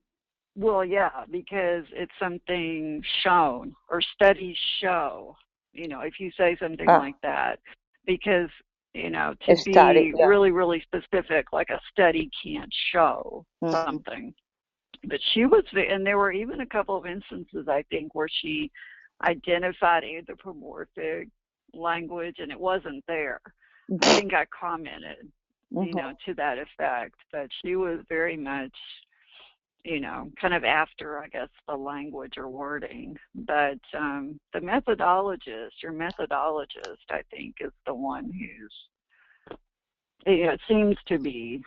well, yeah, because it's something shown or studies show. If you say something Ah, like that, because a to study. be Yeah. really, really specific, like a study can't show Mhm. something. But she was, and there were even a couple of instances, I think, where she identified anthropomorphic language and it wasn't there. I think I commented, Mhm. to that effect, but she was very much, kind of after, I guess, the language or wording. But your methodologist, I think, is the one who's, it seems to be,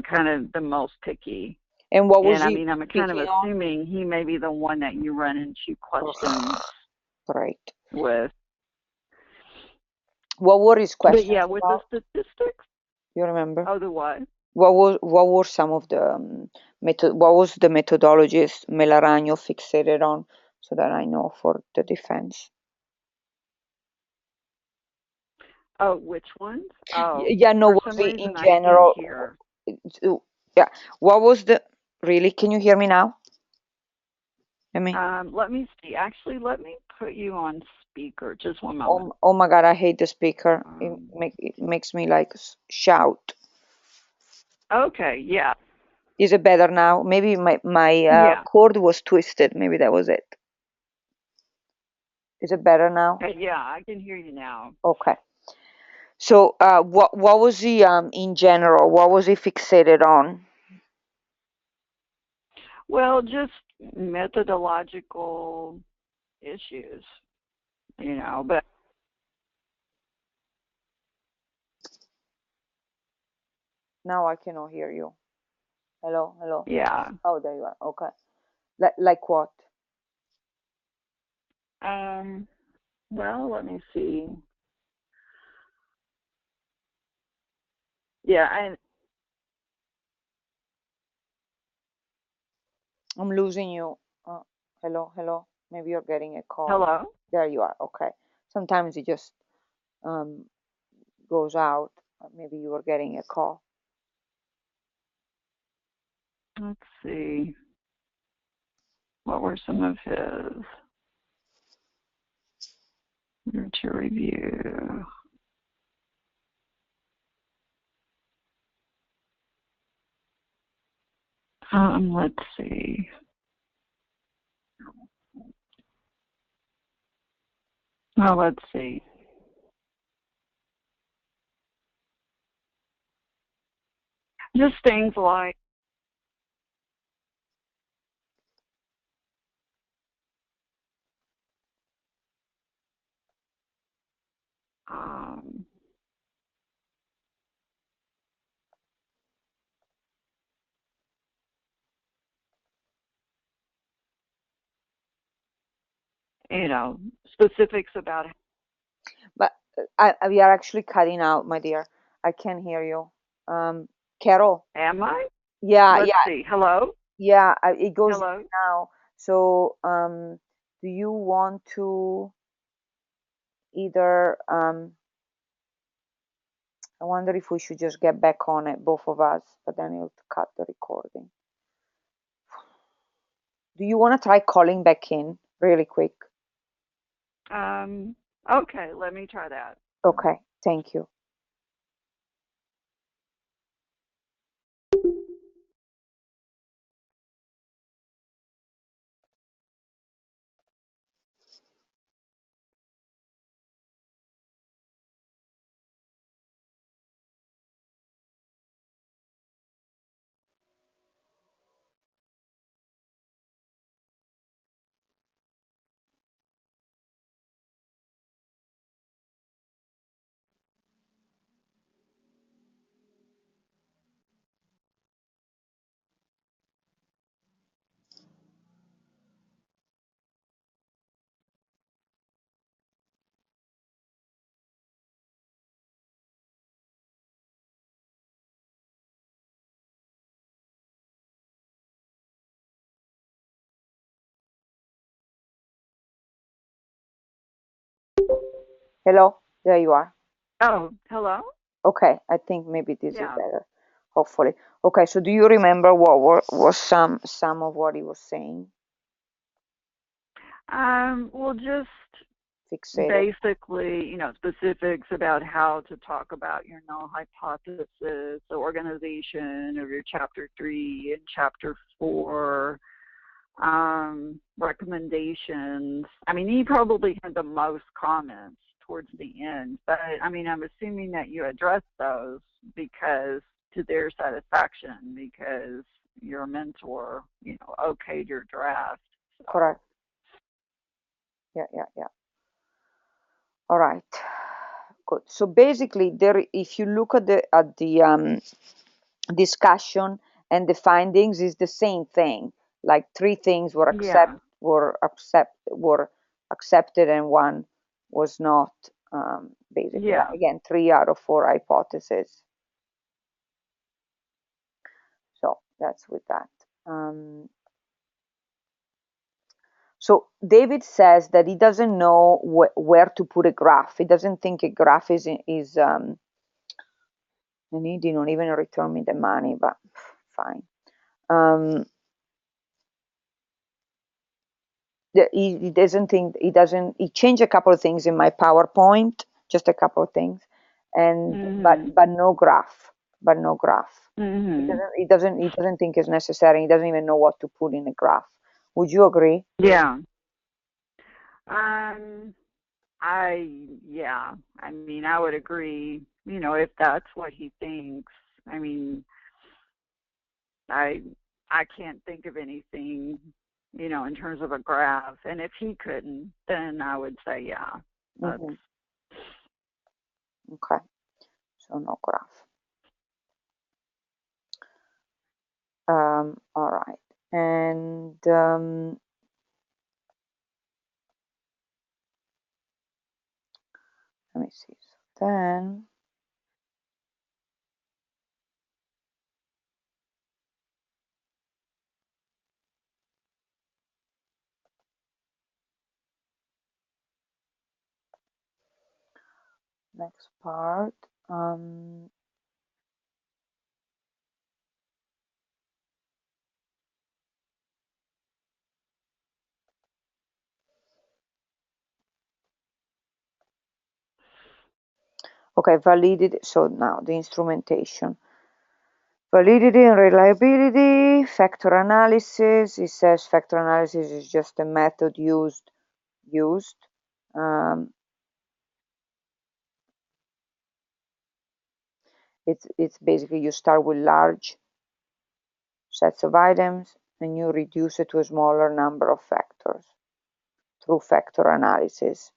kind of the most picky. And what was And I he mean, I'm kind of picking on? assuming he may be the one that you run into questions Right. with. What were his But questions yeah, with the about? statistics, You remember? oh, the what? What were some of the method? What was the methodologist Melaragno fixated on, so that I know for the defense? Oh, which ones? Oh, Yeah, no, for was some it in reason I can't general? hear. Yeah. What was the really? Can you hear me now? Hear me? Let me see. Actually, let me put you on speaker. Just one moment. Oh my God, I hate the speaker. It Um, makes me like shout. okay, yeah, Is it better now? Maybe my yeah, cord was twisted. Maybe that was it. Is it better now? yeah. I can hear you now. Okay. So, what was he in general? What was he fixated on? Well, just methodological issues, but Now I cannot hear you. Hello, hello. yeah. Oh, there you are. Okay. Like what? Um, well, let me see. Yeah, I'm losing you. Hello, hello. Maybe you're getting a call. hello? There you are. Okay. Sometimes it just um goes out. Maybe you were getting a call. Let's see. What were some of his literature review? Let's see. Oh, let's see. Just things like um, you know, specifics about. But we are actually cutting out, my dear. I can't hear you. Carol. Am I? Yeah, Let's yeah, see. Hello? yeah. It goes in Hello? now. So, do you want to either I wonder if we should just get back on it, both of us, but then it'll cut the recording. Do you want to try calling back in really quick? Um, okay, let me try that. Okay, thank you. Hello, there you are. Oh, hello? Okay, I think maybe this is Yeah. better, hopefully. Okay, so do you remember what was some of what he was saying? Well, just Fixated. basically, specifics about how to talk about your null hypothesis, the organization of your chapter 3 and chapter 4, recommendations. I mean, he probably had the most comments towards the end, but I mean, I'm assuming that you addressed those because to their satisfaction, because your mentor, okayed your draft. So. Correct. Yeah. All right. Good. So basically, if you look at the discussion and the findings, is the same thing. Like 3 things were Yeah. accepted and 1 was not. Basically, Yeah. again, 3 out of 4 hypotheses. So that's with that. So David says that he doesn't know where to put a graph. He doesn't think a graph is and he didn't even return me the money, but fine. He doesn't think, he changed a couple of things in my PowerPoint, just a couple of things, and but no graph, He doesn't think it's necessary. He doesn't even know what to put in a graph. Would you agree? Yeah. I mean, I would agree, if that's what he thinks. I mean, I can't think of anything, in terms of a graph. And if he couldn't, then I would say, yeah. Okay. So no graph. All right. And let me see. So then next part. Okay, validity. So now the instrumentation. Validity and reliability, factor analysis. It says factor analysis is just a method used. It's basically you start with large sets of items and you reduce it to a smaller number of factors through factor analysis.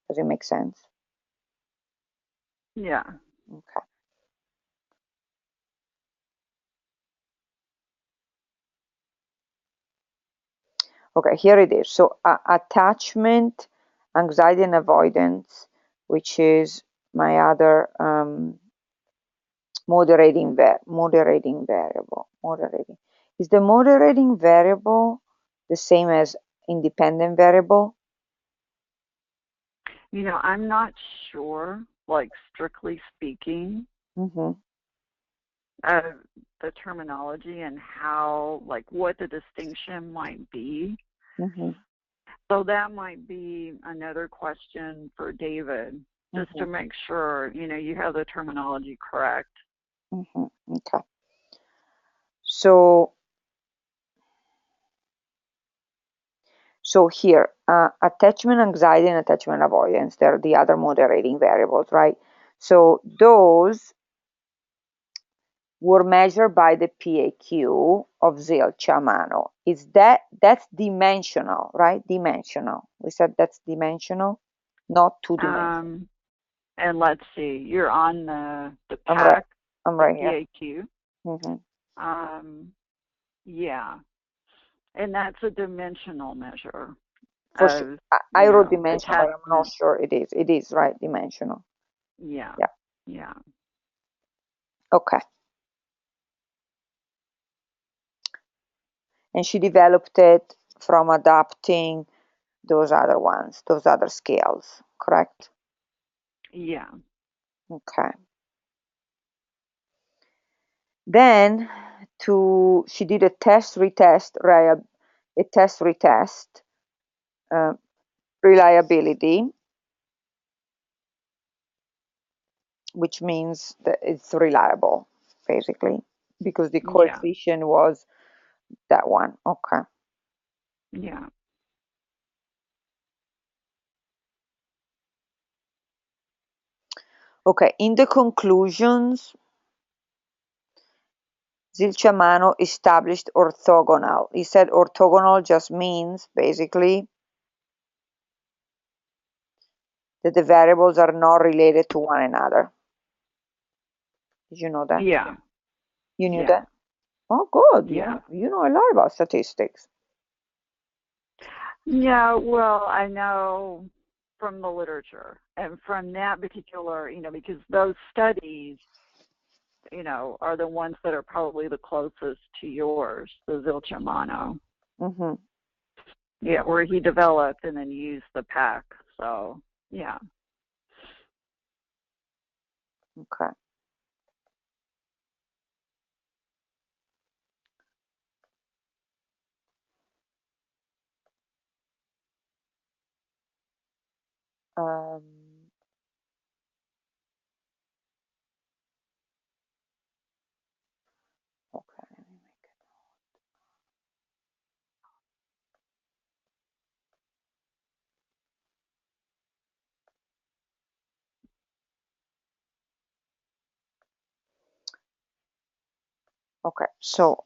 Does it make sense? Yeah. Okay. Okay, here it is. So attachment, anxiety and avoidance, which is my other moderating variable. Is the moderating variable the same as independent variable? I'm not sure, like strictly speaking, Mm-hmm. the terminology and how, like, what the distinction might be. Mm-hmm. So that might be another question for David, just to make sure, you have the terminology correct. Okay. So here, attachment anxiety and attachment avoidance, they're the other moderating variables, right? So those were measured by the PAQ of Zilch-Amano. That's dimensional, right? Dimensional. We said that's dimensional, not two-dimensional. And let's see, you're on the I'm right here. PAQ. Yeah, and that's a dimensional measure. For sure. I wrote dimensional, but I'm not sure it is. It is, right? Dimensional. Yeah. Okay. And she developed it from adapting those other ones, those other scales, correct? Yeah. Okay. Then she did a test retest uh, reliability, which means that it's reliable, basically, because the Yeah. coefficient was that one. Okay. Yeah. Okay, in the conclusions, Zilchamano established orthogonal. He said orthogonal just means, basically, that the variables are not related to one another. Did you know that? Yeah. You knew Yeah. that? Oh, good. Yeah. You know a lot about statistics. Yeah, well, I know from the literature and from that particular, because those studies, are the ones that are probably the closest to yours, the Zilchamano. Mm-hmm. Yeah, where he developed and then used the pack. So, yeah. Okay. Um, okay. Let me make it. Okay. So,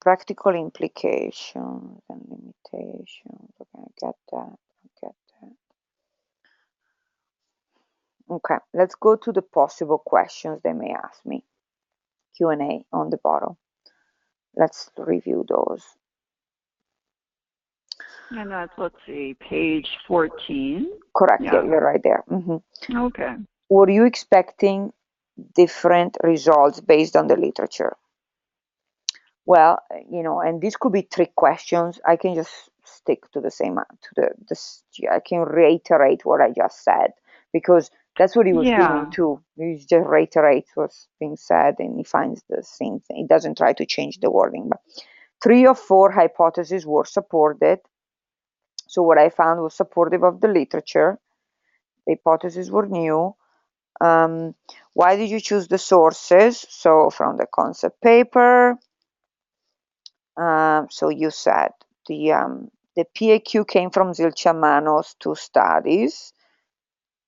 practical implications and limitations. Okay, I get that. I get that. Okay, let's go to the possible questions they may ask me. Q&A on the bottom. Let's review those. And that's, let's see, page 14. Correct. Yeah. Yeah, you're right there. Mm-hmm. Okay. Were you expecting different results based on the literature? Well, and this could be trick questions. I can just stick to the same, I can reiterate what I just said, because that's what he was doing Yeah. too. He just reiterates what's being said and he finds the same thing. He doesn't try to change the wording. But 3 of 4 hypotheses were supported. So what I found was supportive of the literature. The hypotheses were new. Why did you choose the sources? So from the concept paper. So you said the PAQ came from Zilchamano's 2 studies.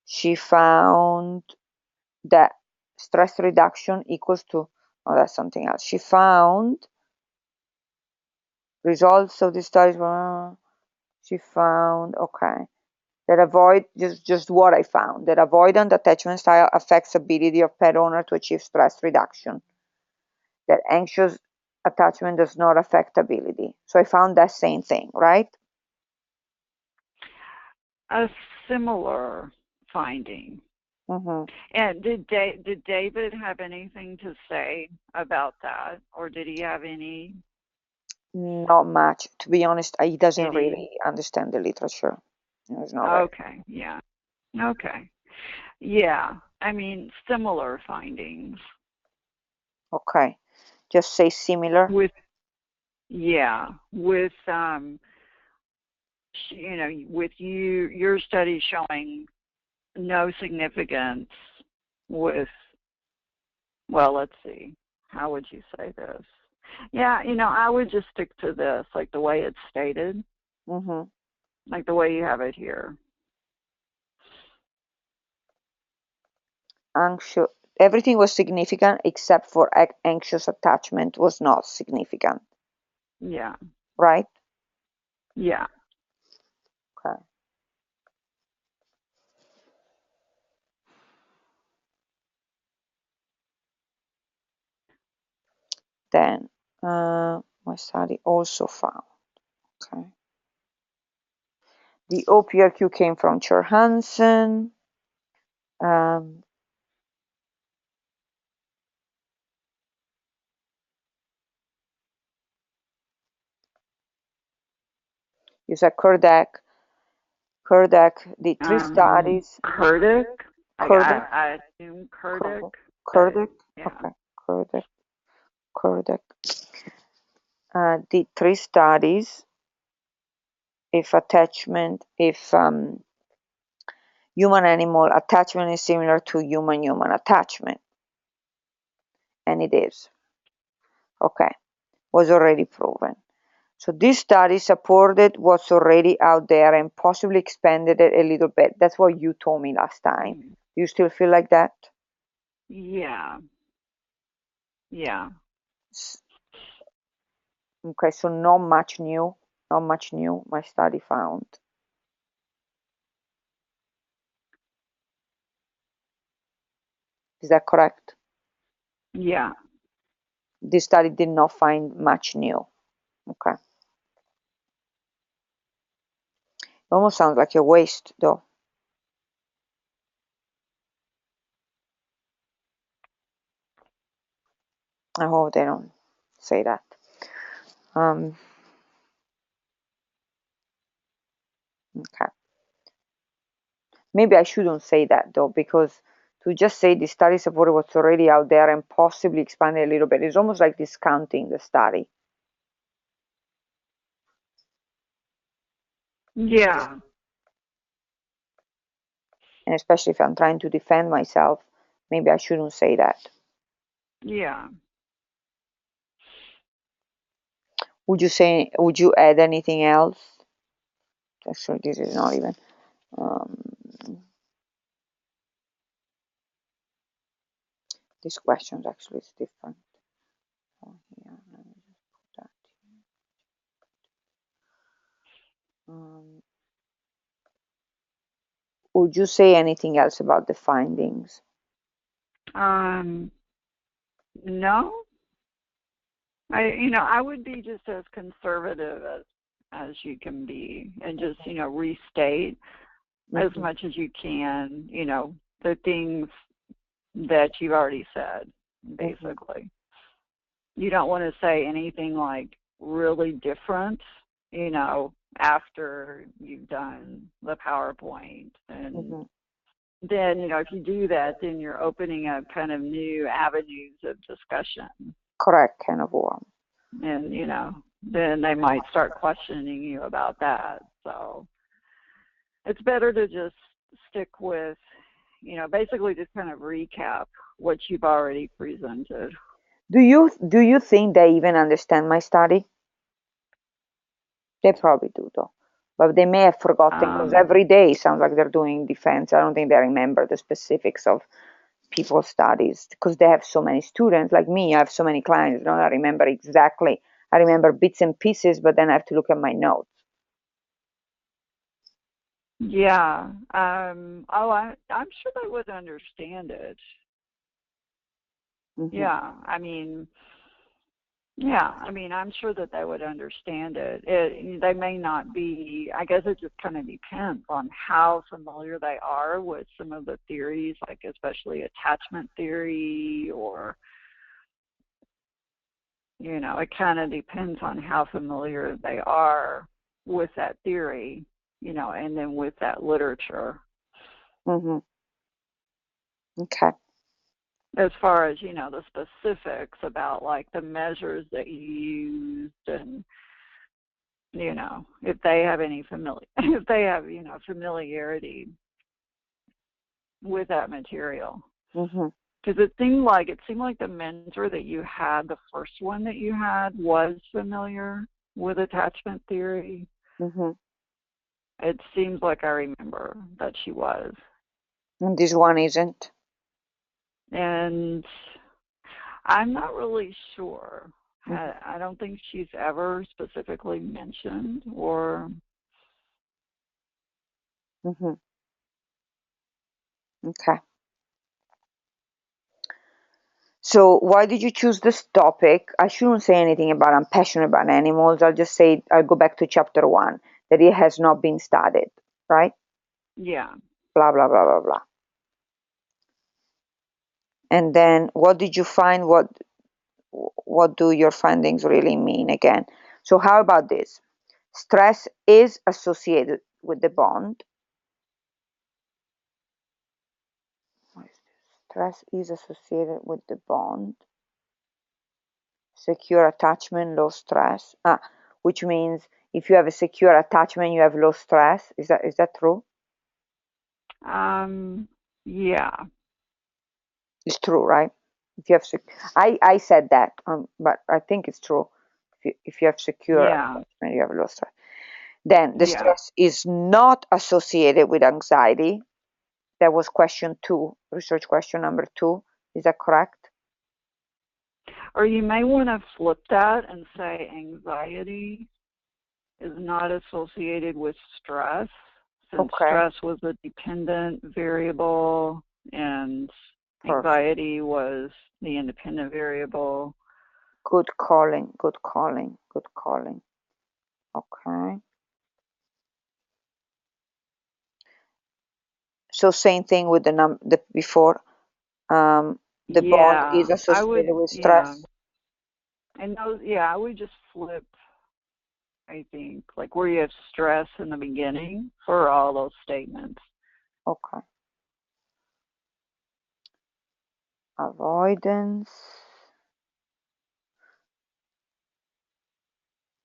She found that stress reduction equals to, oh, that's something else. She found results of the studies. She found, okay, that just what I found, that avoidant attachment style affects ability of pet owner to achieve stress reduction. That anxious attachment does not affect ability. So I found that same thing, right? A similar finding. Mm-hmm. And did David have anything to say about that, or did he have any Not much. To be honest, he doesn't any? really understand the literature. It's not very. Okay, yeah, okay, yeah. I mean, similar findings Okay. Just say similar. with with with your study showing no significance with, well, let's see, how would you say this? Yeah, I would just stick to this, like the way it's stated, Mm-hmm. like the way you have it here. Anxious. Everything was significant except for anxious attachment was not significant. Yeah. Right? Yeah. Okay. Then my study also found. Okay. The OPRQ came from Chur Hansen. Um, You said Kurdek. The three studies. Kurdic. Kurdek. I assume Kurdic. Kurdek. Yeah. Okay. Kurdek. The three studies. If human-animal attachment is similar to human-human attachment, and it is. Okay, was already proven. So this study supported what's already out there and possibly expanded it a little bit. That's what you told me last time. Do you still feel like that? Yeah. Yeah. Okay, so not much new. My study found. Is that correct? Yeah. This study did not find much new. Okay. It almost sounds like a waste, though. I hope they don't say that. Okay. Maybe I shouldn't say that, though, because to just say the study supported what's already out there and possibly expand it a little bit is almost like discounting the study. Yeah. And especially if I'm trying to defend myself, maybe I shouldn't say that. Yeah. Would you add anything else? Actually, this is not even. This question actually is different. Oh, here, let me just put that here. Would you say anything else about the findings? No. I would be just as conservative as you can be, and just restate as much as you can, the things that you've already said, basically. You don't want to say anything like really different, after you've done the PowerPoint. And then, if you do that, then you're opening up kind of new avenues of discussion. Correct, kind of warm. And, then they might start questioning you about that. So it's better to just stick with, basically just kind of recap what you've already presented. Do you think they even understand my study? They probably do, though. But they may have forgotten, because every day sounds like they're doing defense. I don't think they remember the specifics of people's studies, because they have so many students. Like me, I have so many clients. I remember exactly. I remember bits and pieces, but then I have to look at my notes. Yeah. I'm sure they would understand it. Yeah. I'm sure that they would understand it. They may not be, I guess it just kind of depends on how familiar they are with some of the theories, like especially attachment theory, or, it kind of depends on how familiar they are with that theory, and then with that literature. Okay. As far as, the specifics about like the measures that you used, and, if they have any familiarity with that material. Because it seemed like the mentor that you had, the first one that you had, was familiar with attachment theory. It seems like I remember that she was. And this one isn't? And I'm not really sure. I don't think she's ever specifically mentioned or. Okay. So why did you choose this topic? I shouldn't say anything about I'm passionate about animals. I'll just say I'll go back to chapter 1, that it has not been studied, right? Yeah. Blah, blah, blah, blah, blah. And then what did you find? What do your findings really mean again? So how about this? Stress is associated with the bond. Stress is associated with the bond. Secure attachment, low stress. Which means if you have a secure attachment, you have low stress. Is that true? Yeah. It's true, right? If you have I said that, but I think it's true. If you have secure Yeah. attachment, you have low stress. Then the Yeah. stress is not associated with anxiety. That was question 2, research question number 2. Is that correct? Or you may want to flip that and say anxiety is not associated with stress, since Okay. stress was a dependent variable and anxiety was the independent variable. Good calling, good calling, good calling. Okay. So same thing with the before. The bond is Yeah, I would, associated with yeah. stress. And those, yeah, I would just flip, I think, like where you have stress in the beginning for all those statements. Okay. Avoidance.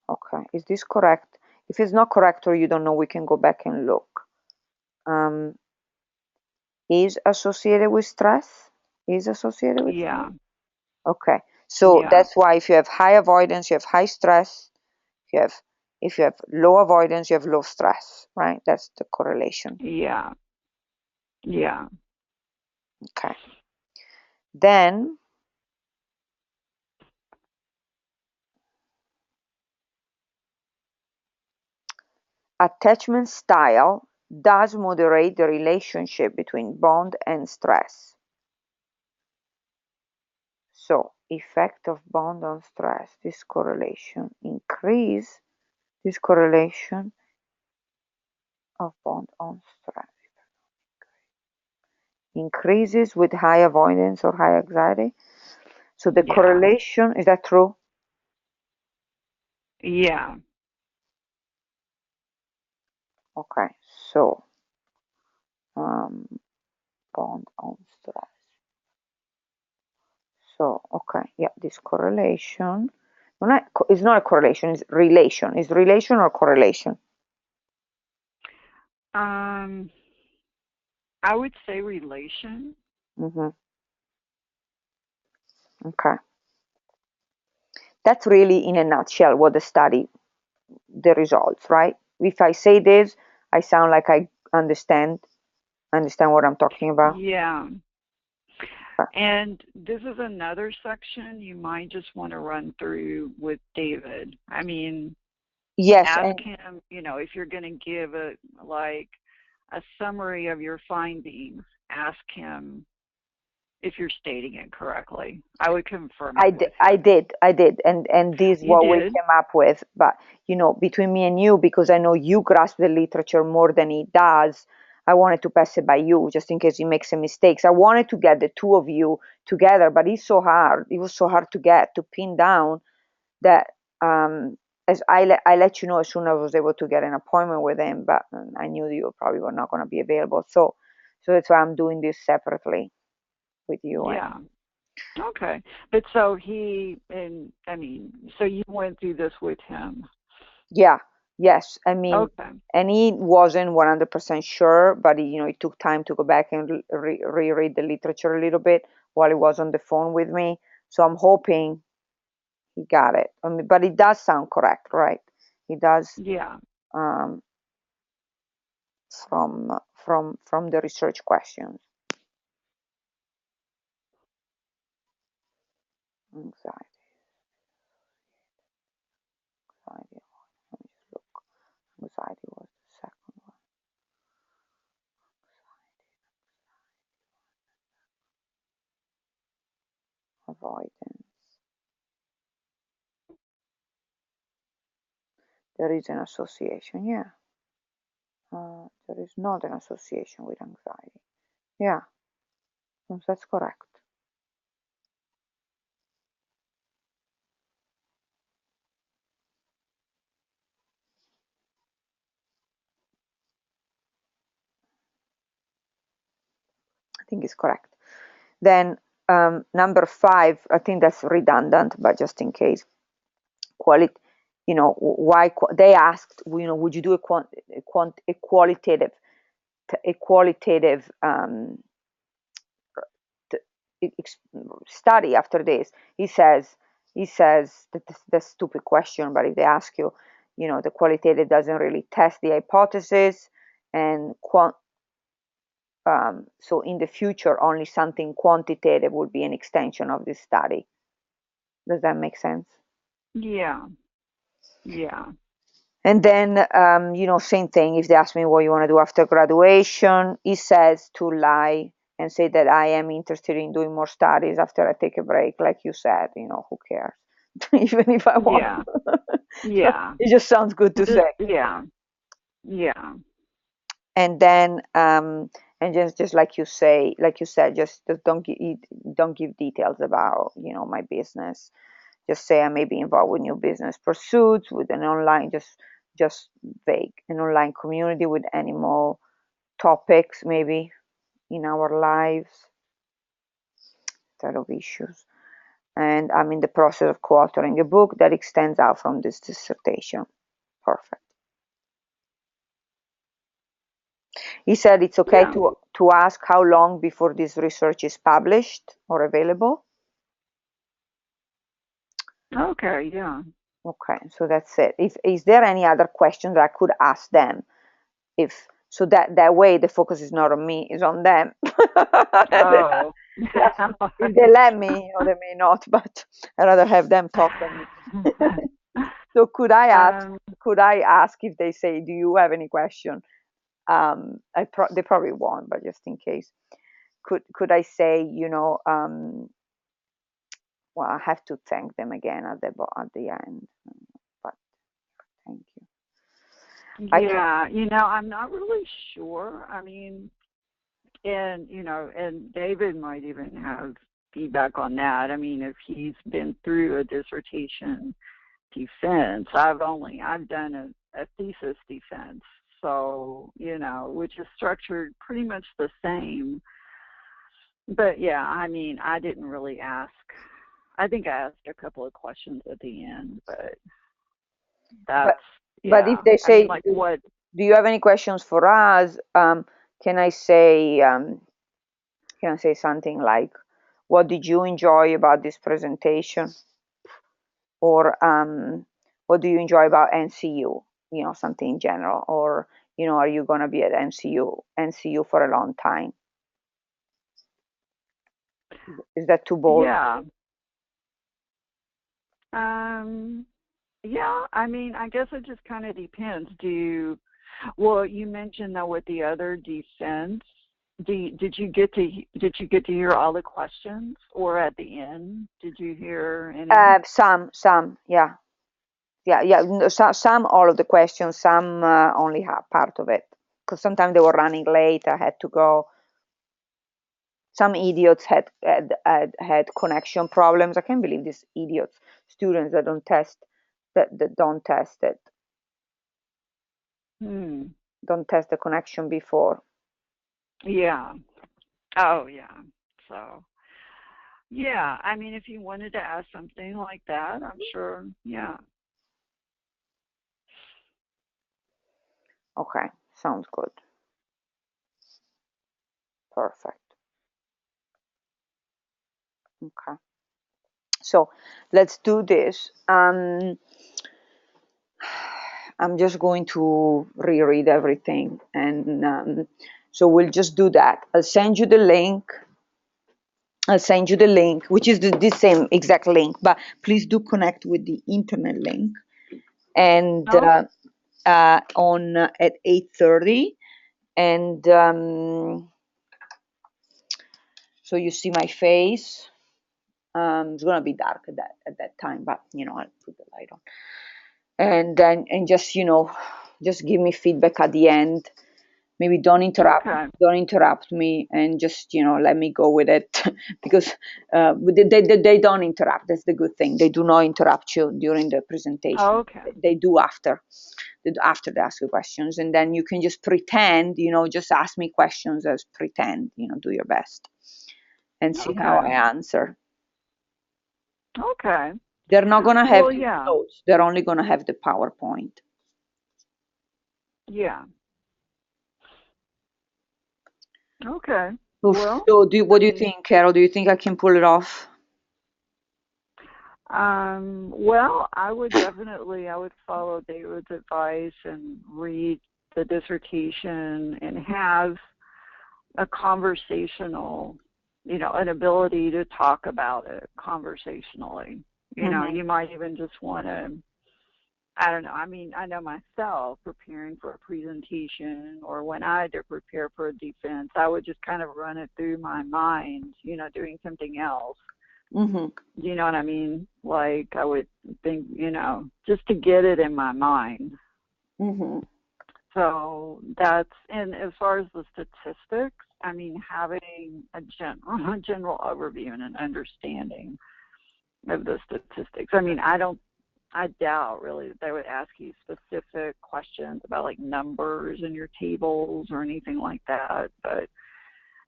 Okay. Is this correct? If it's not correct or you don't know, we can go back and look. Is associated with stress? Is associated with Yeah. stress? Okay. So Yeah. that's why if you have high avoidance, you have high stress. If you have low avoidance, you have low stress, right? That's the correlation. Yeah. Yeah. Okay. Then attachment style does moderate the relationship between bond and stress. So effect of bond on stress, this correlation increase this correlation of bond on stress increases with high avoidance or high anxiety. So the Yeah. correlation, is that true? Yeah. Okay, so bond on stress. So, okay, yeah, this correlation, it's not a correlation, it's relation. Is relation or correlation? I would say relation. Okay. That's really in a nutshell what the results, right? If I say this, I sound like I understand what I'm talking about. Yeah. Okay. And this is another section you might just want to run through with David. I mean, Yes, ask him, if you're going to give a summary of your findings, ask him if you're stating it correctly. I would confirm it with him. I did, and this is You what we did? came up with. But between me and you, because I know you grasp the literature more than he does, I wanted to pass it by you just in case he makes some mistakes. I wanted to get the two of you together, but it's so hard. It was so hard to pin down that as I let you know as soon as I was able to get an appointment with him, but I knew you probably were not going to be available. So that's why I'm doing this separately with you. Yeah. Okay. But so so you went through this with him. Yeah, yes. I mean, Okay. and he wasn't 100% sure, but he took time to go back and reread the literature a little bit while he was on the phone with me. So I'm hoping he got it. But it does sound correct, right? It does. Yeah. Um, from the research questions. Anxiety. Let me just look. Anxiety was the second one. Avoidance. There is an association, yeah. There is not an association with anxiety. Yeah, that's correct. think it's correct. Then number 5, I think that's redundant, but just in case. Quality, why they asked, would you do a qualitative study after this? He says that that's a stupid question, but if they ask you, the qualitative doesn't really test the hypothesis, and so in the future only something quantitative would be an extension of this study. Does that make sense? Yeah. Yeah. And then, same thing. If they ask me what you want to do after graduation, he says to lie and say that I am interested in doing more studies after I take a break, like you said. Who cares? Even if I want. Yeah. Yeah. It just sounds good to say. Yeah. Yeah. And then, and just like you said, just don't give details about my business. Just say I may be involved with new business pursuits, with an online, just vague, an online community with animal topics maybe in our lives, set of issues. And I'm in the process of co-authoring a book that extends out from this dissertation. Perfect. He said it's okay to ask how long before this research is published or available. Okay, yeah. Okay, so that's it. Is there any other questions I could ask them? So that way the focus is not on me, it's on them. Oh. If they let me, they may not, but I'd rather have them talk than me. So could I ask if they say, do you have any question? They probably won't, but just in case, could I say, well, I have to thank them again at the end, but thank you. Yeah, I'm not really sure. I mean, and David might even have feedback on that. I mean, if he's been through a dissertation defense, I've done a thesis defense, so, which is structured pretty much the same. But yeah, I mean, I didn't really ask. I think I asked a couple of questions at the end, but that's, but if they say, like, what? Do you have any questions for us? Can I say something like, what did you enjoy about this presentation? Or what do you enjoy about NCU? Something in general. Or, are you going to be at NCU for a long time? Is that too bold? Yeah. Yeah, I mean, I guess it just kind of depends. Well, you mentioned though with the other defense, did you get to hear all the questions, or at the end did you hear any? Some, yeah. No, some, all of the questions, some only part of it, because sometimes they were running late. I had to go. Some idiots had connection problems. I can't believe these idiots, students that don't test it. Don't test the connection before. Yeah. Oh, yeah. So, yeah, I mean, if you wanted to ask something like that, I'm sure, yeah. Okay, sounds good. Perfect. Okay. So let's do this. I'm just going to reread everything, and so we'll just do that. I'll send you the link. Which is the same exact link, but please do connect with the internet link. And on at 8:30, and so you see my face. It's gonna be dark at that time, but I'll put the light on. And then just just give me feedback at the end. maybe don't interrupt me, and just let me go with it. Because they don't interrupt. That's the good thing. They do not interrupt you during the presentation. Okay. They do after. After they ask you questions, and then you can just pretend, just ask me questions as pretend, do your best and see how I answer. Okay. They're not going to have Well, yeah. notes. They're only going to have the PowerPoint. Yeah. Okay. Well, Well, what do you think, Carol? Do you think I can pull it off? Well, I would follow David's advice and read the dissertation and have a conversational, an ability to talk about it conversationally. You might even just want to, I don't know. I mean, I know myself preparing for a presentation, or when I had to prepare for a defense, I would just kind of run it through my mind, doing something else. Mm-hmm. You know what I mean? Like I would think, just to get it in my mind. Mm-hmm. So and as far as the statistics, I mean, having a general overview and an understanding of the statistics. I mean, I doubt really that they would ask you specific questions about like numbers in your tables or anything like that.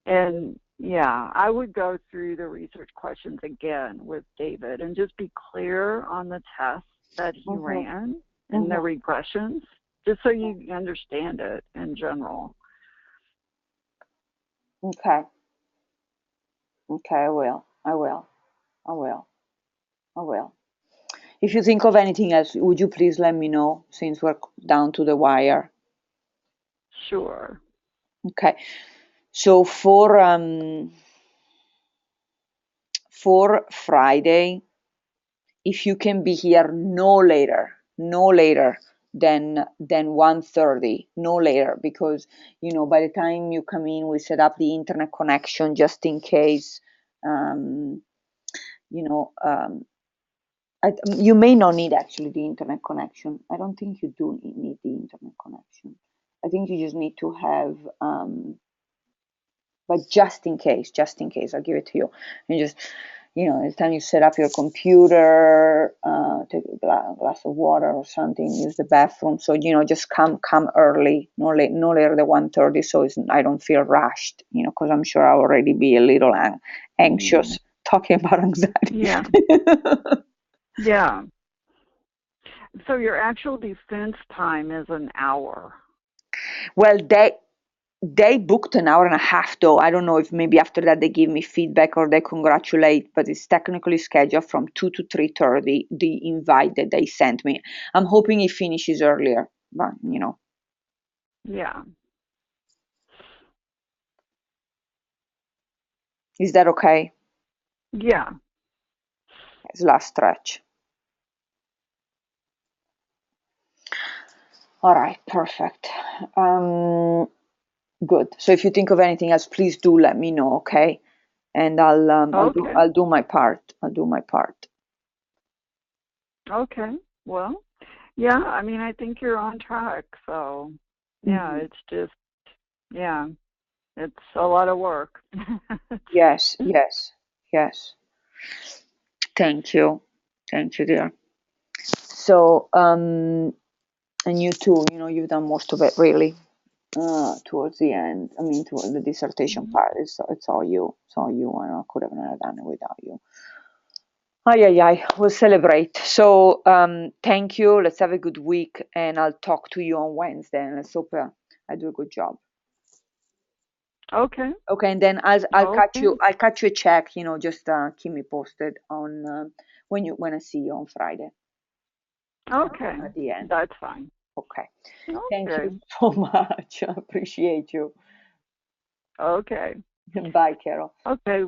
And yeah, I would go through the research questions again with David and just be clear on the tests that he ran and the regressions, just so you understand it in general. Okay, I will. If you think of anything else, would you please let me know, since we're down to the wire? Sure. Okay. So for Friday, if you can be here no later than 1:30, no later, because by the time you come in, we set up the internet connection just in case. You may not need actually the internet connection. I don't think you do need the internet connection. I think you just need to have, but just in case, I'll give it to you. And just, every time you set up your computer, take a glass of water or something, use the bathroom. So, just come early, no later than 1:30, so I don't feel rushed, because I'm sure I'll already be a little anxious talking about anxiety. Yeah. Yeah. So your actual defense time is an hour. Well, they booked an hour and a half, though. I don't know if maybe after that they give me feedback or they congratulate, but it's technically scheduled from 2 to 3:30, the invite that they sent me. I'm hoping it finishes earlier, but Yeah. Is that okay? Yeah. It's last stretch. All right, perfect. Good. So if you think of anything else, please do let me know, okay? And I'll do my part. Okay. Well, yeah, I mean, I think you're on track. So, yeah, it's just, yeah, it's a lot of work. Yes. Thank you, dear. So, and you too, you've done most of it really, towards the end. I mean, towards the dissertation part, it's all you. And I could have never done it without you. We'll celebrate. So, thank you. Let's have a good week, and I'll talk to you on Wednesday. And let's hope I do a good job. Okay. Okay, and then I'll catch you. I'll catch you a check. Just keep me posted on when I see you on Friday. Okay. At the end. That's fine. Okay. Thank you so much. I appreciate you. Okay. Bye, Carol. Okay.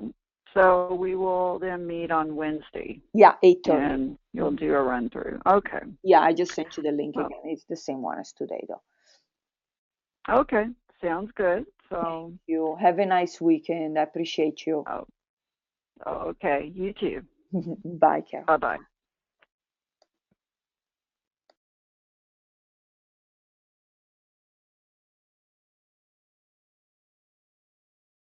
So we will then meet on Wednesday. Yeah, 8:30. And you'll do a run through. Okay. Yeah, I just sent you the link again. It's the same one as today, though. Okay. Sounds good. So thank you. Have a nice weekend. I appreciate you. Okay. You too. Bye, Carol. Bye-bye.